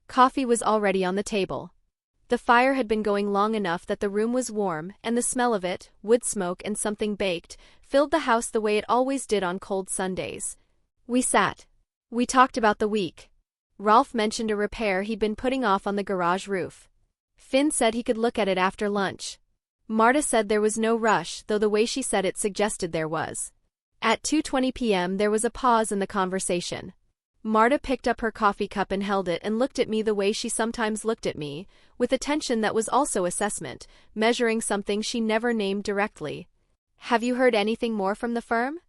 Coffee was already on the table. The fire had been going long enough that the room was warm, and the smell of it, wood smoke and something baked, filled the house the way it always did on cold Sundays. We sat. We talked about the week. Rolf mentioned a repair he'd been putting off on the garage roof. Finn said he could look at it after lunch. Marta said there was no rush, though the way she said it suggested there was. At 2:20 p.m. there was a pause in the conversation. Marta picked up her coffee cup and held it and looked at me the way she sometimes looked at me, with attention that was also assessment, measuring something she never named directly. "Have you heard anything more from the firm?"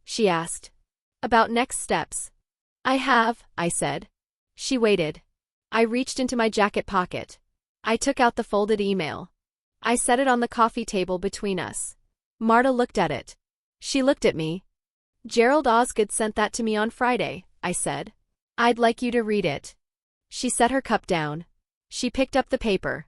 she asked. "About next steps." "I have," I said. She waited. I reached into my jacket pocket. I took out the folded email. I set it on the coffee table between us. Marta looked at it. She looked at me. "Gerald Osgood sent that to me on Friday," I said. "I'd like you to read it." She set her cup down. She picked up the paper.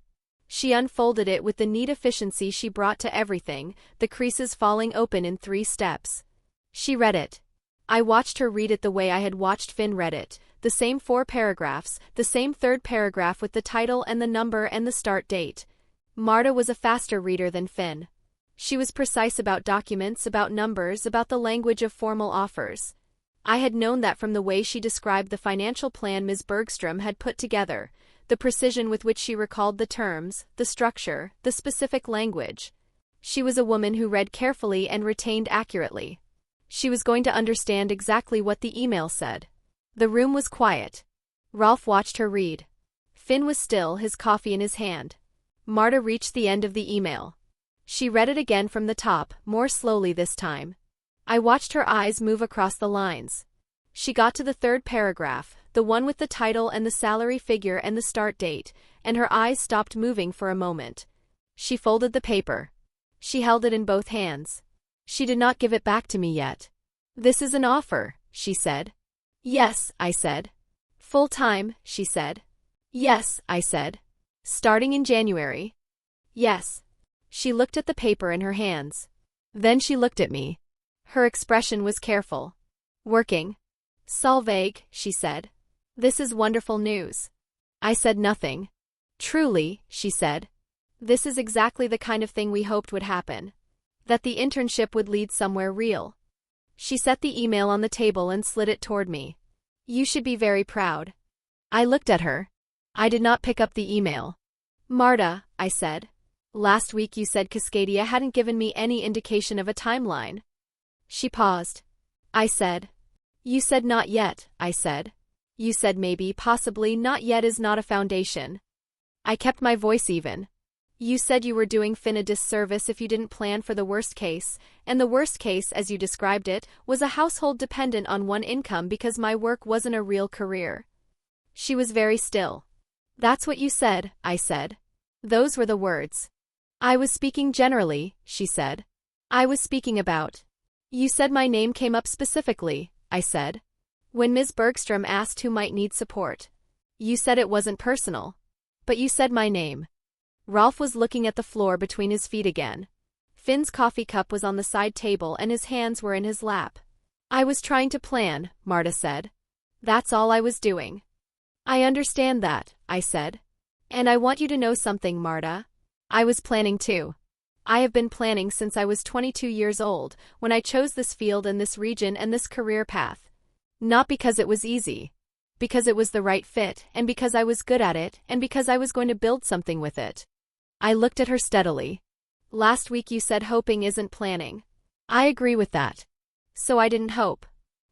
She unfolded it with the neat efficiency she brought to everything, the creases falling open in 3 steps. She read it. I watched her read it the way I had watched Finn read it, the same 4 paragraphs, the same 3rd paragraph with the title and the number and the start date. Marta was a faster reader than Finn. She was precise about documents, about numbers, about the language of formal offers. I had known that from the way she described the financial plan Ms. Bergstrom had put together, the precision with which she recalled the terms, the structure, the specific language. She was a woman who read carefully and retained accurately. She was going to understand exactly what the email said. The room was quiet. Rolf watched her read. Finn was still, his coffee in his hand. Marta reached the end of the email. She read it again from the top, more slowly this time. I watched her eyes move across the lines. She got to the 3rd paragraph, the one with the title and the salary figure and the start date, and her eyes stopped moving for a moment. She folded the paper. She held it in both hands. She did not give it back to me yet. "This is an offer," she said. "Yes," I said. "Full-time," she said. "Yes," I said. "Starting in January?" "Yes." She looked at the paper in her hands. Then she looked at me. Her expression was careful. "Working?" "Solveig," she said. "This is wonderful news." I said nothing. "Truly," she said. "This is exactly the kind of thing we hoped would happen. That the internship would lead somewhere real." She set the email on the table and slid it toward me. "You should be very proud." I looked at her. I did not pick up the email. "Marta," I said. "Last week you said Cascadia hadn't given me any indication of a timeline." She paused. I said. "You said not yet," I said. "You said maybe, possibly, not yet is not a foundation." I kept my voice even. "You said you were doing Finn a disservice if you didn't plan for the worst case, and the worst case, as you described it, was a household dependent on one income because my work wasn't a real career." She was very still. "That's what you said," I said. "Those were the words." "I was speaking generally," she said. "I was speaking about." "You said my name came up specifically," I said. "When Ms. Bergstrom asked who might need support. You said it wasn't personal." But you said my name. Rolf was looking at the floor between his feet again. Finn's coffee cup was on the side table and his hands were in his lap. I was trying to plan, Marta said. That's all I was doing. I understand that, I said. And I want you to know something, Marta. I was planning too. I have been planning since I was 22 years old, when I chose this field and this region and this career path. Not because it was easy. Because it was the right fit, and because I was good at it, and because I was going to build something with it. I looked at her steadily. Last week you said hoping isn't planning. I agree with that. So I didn't hope.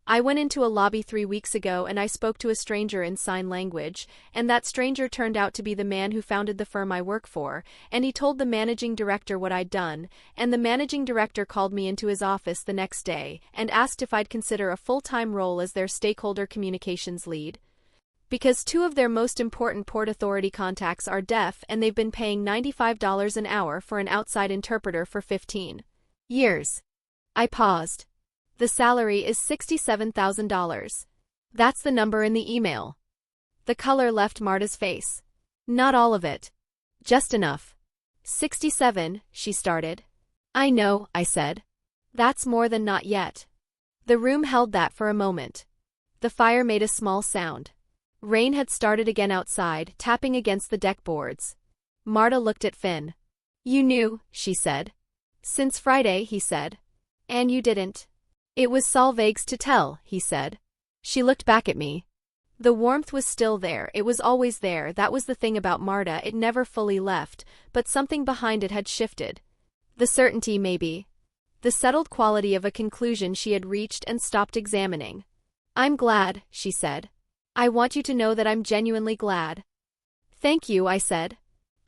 I went into a lobby 3 weeks ago and I spoke to a stranger in sign language, and that stranger turned out to be the man who founded the firm I work for, and he told the managing director what I'd done, and the managing director called me into his office the next day and asked if I'd consider a full-time role as their stakeholder communications lead. Because 2 of their most important Port Authority contacts are deaf and they've been paying $95 an hour for an outside interpreter for 15 years. I paused. The salary is $67,000. That's the number in the email. The color left Marta's face. Not all of it. Just enough. 67, she started. I know, I said. That's more than not yet. The room held that for a moment. The fire made a small sound. Rain had started again outside, tapping against the deck boards. Marta looked at Finn. You knew, she said. Since Friday, he said. And you didn't. It was Solveig's to tell, he said. She looked back at me. The warmth was still there, it was always there, that was the thing about Marta, it never fully left, but something behind it had shifted. The certainty, maybe. The settled quality of a conclusion she had reached and stopped examining. I'm glad, she said. I want you to know that I'm genuinely glad. Thank you, I said.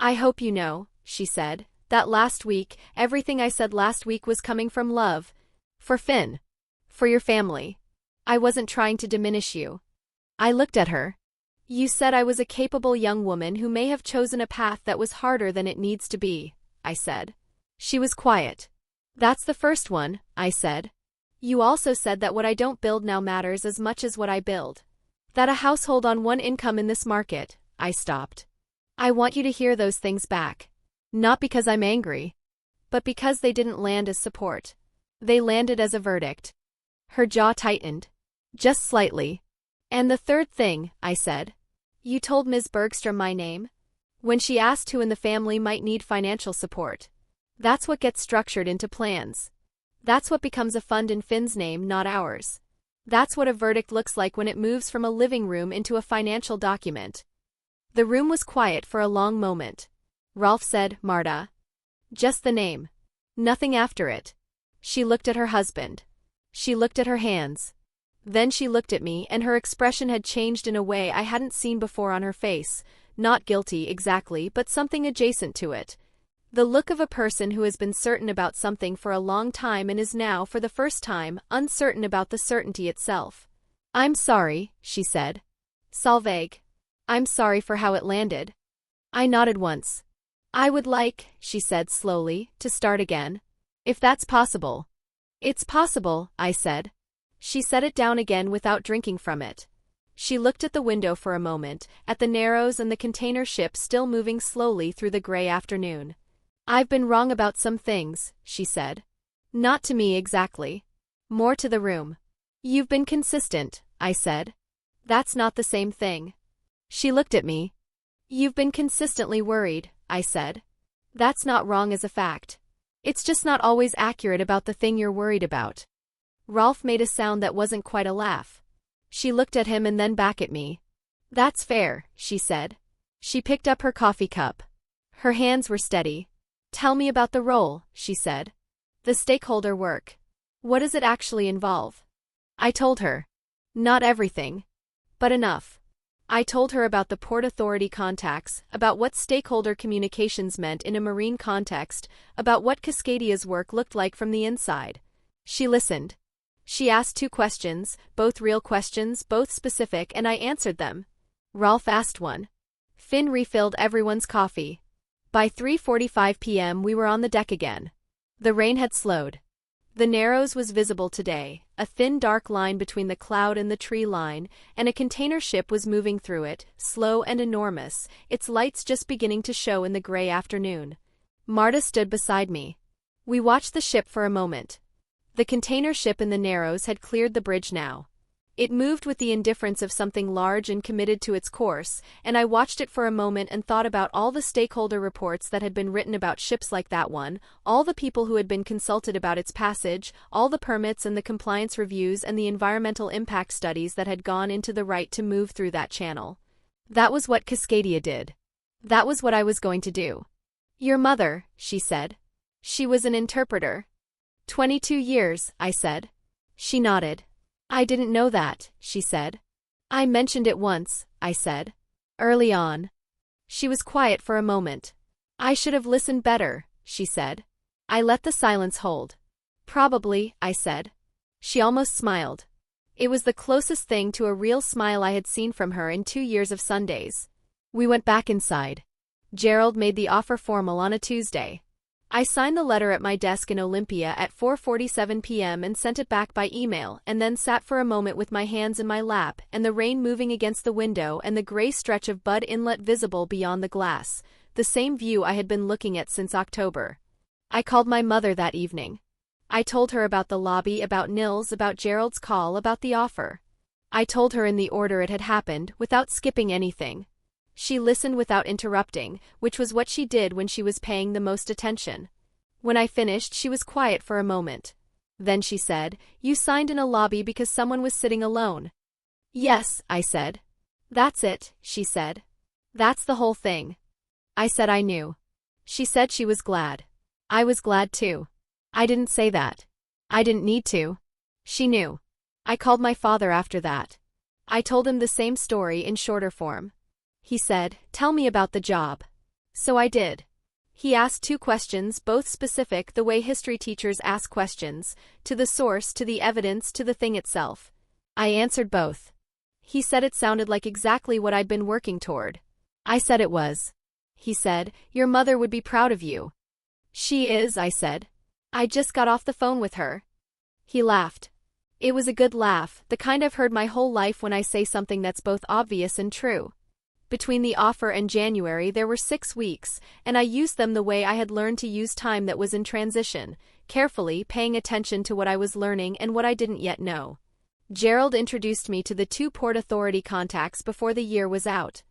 I hope you know, she said, that last week, everything I said last week was coming from love. For Finn. For your family. I wasn't trying to diminish you. I looked at her. You said I was a capable young woman who may have chosen a path that was harder than it needs to be, I said. She was quiet. That's the first one, I said. You also said that what I don't build now matters as much as what I build. That a household on one income in this market, I stopped. I want you to hear those things back. Not because I'm angry. But because they didn't land as support. They landed as a verdict. Her jaw tightened. Just slightly. And the third thing, I said. You told Ms. Bergstrom my name? When she asked who in the family might need financial support. That's what gets structured into plans. That's what becomes a fund in Finn's name, not ours. That's what a verdict looks like when it moves from a living room into a financial document. The room was quiet for a long moment. Rolf said, Marta. Just the name. Nothing after it. She looked at her husband. She looked at her hands. Then she looked at me and her expression had changed in a way I hadn't seen before on her face, not guilty exactly, but something adjacent to it. The look of a person who has been certain about something for a long time and is now, for the first time, uncertain about the certainty itself. I'm sorry, she said. Solveig. I'm sorry for how it landed. I nodded once. I would like, she said slowly, to start again. If that's possible. It's possible, I said. She set it down again without drinking from it. She looked at the window for a moment, at the Narrows and the container ship still moving slowly through the gray afternoon. I've been wrong about some things, she said. Not to me exactly. More to the room. You've been consistent, I said. That's not the same thing. She looked at me. You've been consistently worried, I said. That's not wrong as a fact. It's just not always accurate about the thing you're worried about. Rolf made a sound that wasn't quite a laugh. She looked at him and then back at me. That's fair, she said. She picked up her coffee cup. Her hands were steady. Tell me about the role, she said. The stakeholder work. What does it actually involve? I told her. Not everything. But enough. I told her about the Port Authority contacts, about what stakeholder communications meant in a marine context, about what Cascadia's work looked like from the inside. She listened. She asked 2 questions, both real questions, both specific, and I answered them. Rolf asked one. Finn refilled everyone's coffee. By 3:45 p.m. we were on the deck again. The rain had slowed. The Narrows was visible today, a thin dark line between the cloud and the tree line, and a container ship was moving through it, slow and enormous, its lights just beginning to show in the gray afternoon. Marta stood beside me. We watched the ship for a moment. The container ship in the Narrows had cleared the bridge now. It moved with the indifference of something large and committed to its course, and I watched it for a moment and thought about all the stakeholder reports that had been written about ships like that one, all the people who had been consulted about its passage, all the permits and the compliance reviews and the environmental impact studies that had gone into the right to move through that channel. That was what Cascadia did. That was what I was going to do. "Your mother," she said. "She was an interpreter." 22 years, I said. She nodded. "I didn't know that," she said. "I mentioned it once," I said. "Early on." She was quiet for a moment. "I should have listened better," she said. I let the silence hold. "Probably," I said. She almost smiled. It was the closest thing to a real smile I had seen from her in 2 years of Sundays. We went back inside. Gerald made the offer formal on a Tuesday. I signed the letter at my desk in Olympia at 4:47 p.m. and sent it back by email, and then sat for a moment with my hands in my lap and the rain moving against the window and the gray stretch of Bud Inlet visible beyond the glass, the same view I had been looking at since October. I called my mother that evening. I told her about the lobby, about Nils, about Gerald's call, about the offer. I told her in the order it had happened, without skipping anything. She listened without interrupting, which was what she did when she was paying the most attention. When I finished, she was quiet for a moment. Then she said, "You signed in a lobby because someone was sitting alone." "Yes," I said. "That's it," she said. "That's the whole thing." I said I knew. She said she was glad. I was glad too. I didn't say that. I didn't need to. She knew. I called my father after that. I told him the same story in shorter form. He said, "Tell me about the job." So I did. He asked 2 questions, both specific, the way history teachers ask questions, to the source, to the evidence, to the thing itself. I answered both. He said it sounded like exactly what I'd been working toward. I said it was. He said, "Your mother would be proud of you." "She is," I said. "I just got off the phone with her." He laughed. It was a good laugh, the kind I've heard my whole life when I say something that's both obvious and true. Between the offer and January there were 6 weeks, and I used them the way I had learned to use time that was in transition, carefully, paying attention to what I was learning and what I didn't yet know. Gerald introduced me to the 2 Port Authority contacts before the year was out.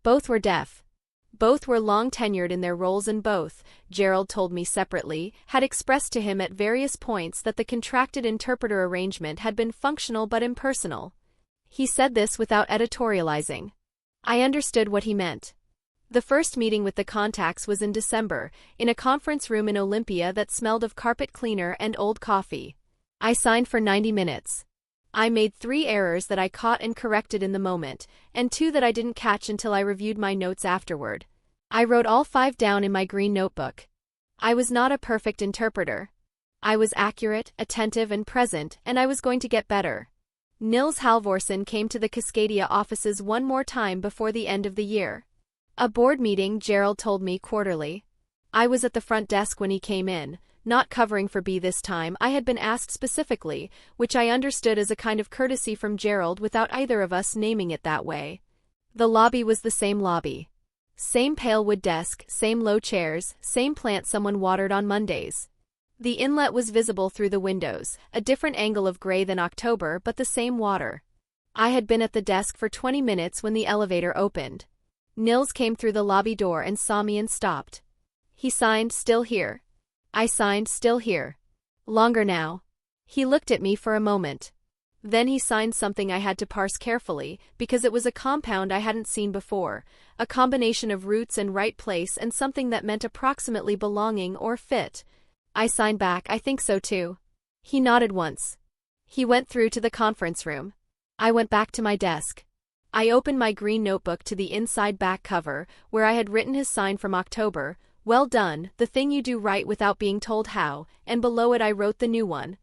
Both were deaf. Both were long-tenured in their roles, and both, Gerald told me separately, had expressed to him at various points that the contracted interpreter arrangement had been functional but impersonal. He said this without editorializing. I understood what he meant. The first meeting with the contacts was in December, in a conference room in Olympia that smelled of carpet cleaner and old coffee. I signed for 90 minutes. I made 3 errors that I caught and corrected in the moment, and 2 that I didn't catch until I reviewed my notes afterward. I wrote all 5 down in my green notebook. I was not a perfect interpreter. I was accurate, attentive, and present, and I was going to get better. Nils Halvorsen came to the Cascadia offices one more time before the end of the year. A board meeting, Gerald told me quarterly. I was at the front desk when he came in, not covering for B this time. I had been asked specifically, which I understood as a kind of courtesy from Gerald without either of us naming it that way. The lobby was the same lobby. Same pale wood desk, same low chairs, same plant someone watered on Mondays. The inlet was visible through the windows, a different angle of gray than October, but the same water. I had been at the desk for 20 minutes when the elevator opened. Nils came through the lobby door and saw me and stopped. He signed, "Still here." I signed, "Still here." "Longer now." He looked at me for a moment. Then he signed something I had to parse carefully, because it was a compound I hadn't seen before, a combination of roots and right place and something that meant approximately belonging or fit. I signed back, "I think so too." He nodded once. He went through to the conference room. I went back to my desk. I opened my green notebook to the inside back cover, where I had written his sign from October, "Well done, the thing you do right without being told how," and below it I wrote the new one.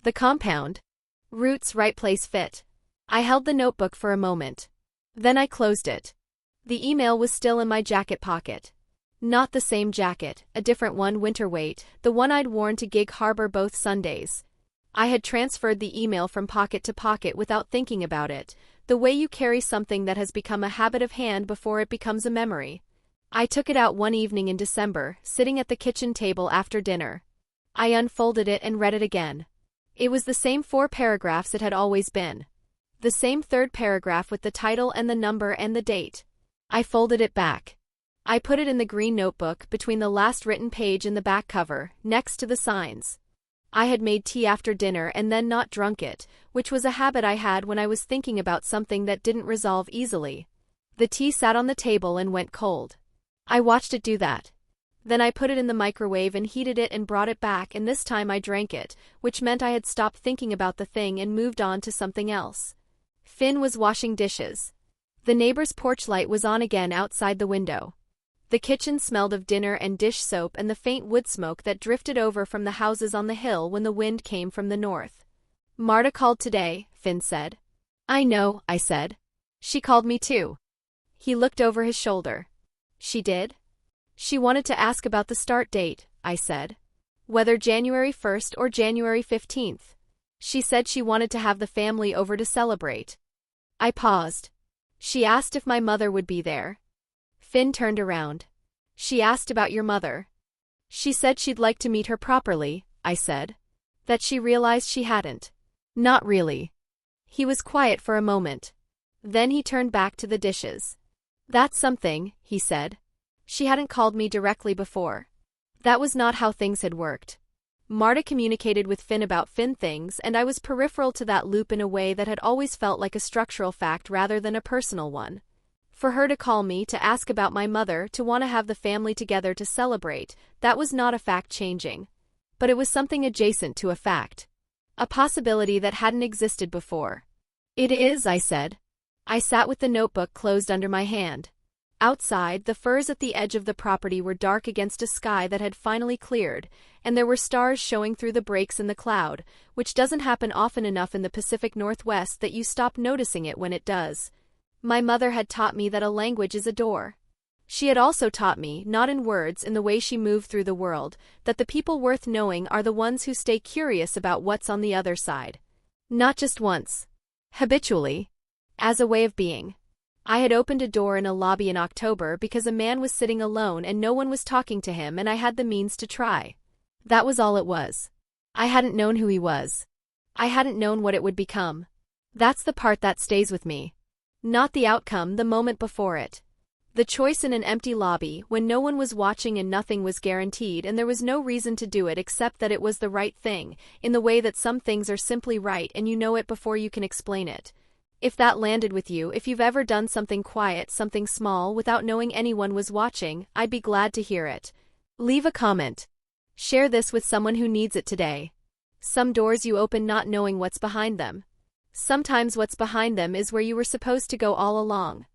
The compound. Roots, right place, fit. I held the notebook for a moment. Then I closed it. The email was still in my jacket pocket. Not the same jacket, a different one, winter weight, the one I'd worn to Gig Harbor both Sundays. I had transferred the email from pocket to pocket without thinking about it, the way you carry something that has become a habit of hand before it becomes a memory. I took it out one evening in December, sitting at the kitchen table after dinner. I unfolded it and read it again. It was the same 4 paragraphs it had always been. The same 3rd paragraph with the title and the number and the date. I folded it back. I put it in the green notebook between the last written page and the back cover, next to the signs. I had made tea after dinner and then not drunk it, which was a habit I had when I was thinking about something that didn't resolve easily. The tea sat on the table and went cold. I watched it do that. Then I put it in the microwave and heated it and brought it back, and this time I drank it, which meant I had stopped thinking about the thing and moved on to something else. Finn was washing dishes. The neighbor's porch light was on again outside the window. The kitchen smelled of dinner and dish soap and the faint wood smoke that drifted over from the houses on the hill when the wind came from the north. "Marta called today," Finn said. "I know," I said. "She called me too." He looked over his shoulder. "She did?" "She wanted to ask about the start date," I said. "Whether January 1st or January 15th. She said she wanted to have the family over to celebrate." I paused. "She asked if my mother would be there." Finn turned around. "She asked about your mother." "She said she'd like to meet her properly," I said. "That she realized she hadn't." "Not really." He was quiet for a moment. Then he turned back to the dishes. "That's something," he said. "She hadn't called me directly before. That was not how things had worked. Marta communicated with Finn about Finn things, and I was peripheral to that loop in a way that had always felt like a structural fact rather than a personal one. For her to call me, to ask about my mother, to want to have the family together to celebrate, that was not a fact changing. But it was something adjacent to a fact. A possibility that hadn't existed before. "It is," I said. I sat with the notebook closed under my hand. Outside, the firs at the edge of the property were dark against a sky that had finally cleared, and there were stars showing through the breaks in the cloud, which doesn't happen often enough in the Pacific Northwest that you stop noticing it when it does. My mother had taught me that a language is a door. She had also taught me, not in words, in the way she moved through the world, that the people worth knowing are the ones who stay curious about what's on the other side. Not just once. Habitually. As a way of being. I had opened a door in a lobby in October because a man was sitting alone and no one was talking to him, and I had the means to try. That was all it was. I hadn't known who he was. I hadn't known what it would become. That's the part that stays with me. Not the outcome, the moment before it. The choice in an empty lobby, when no one was watching and nothing was guaranteed and there was no reason to do it except that it was the right thing, in the way that some things are simply right and you know it before you can explain it. If that landed with you, if you've ever done something quiet, something small, without knowing anyone was watching, I'd be glad to hear it. Leave a comment. Share this with someone who needs it today. Some doors you open not knowing what's behind them. Sometimes what's behind them is where you were supposed to go all along.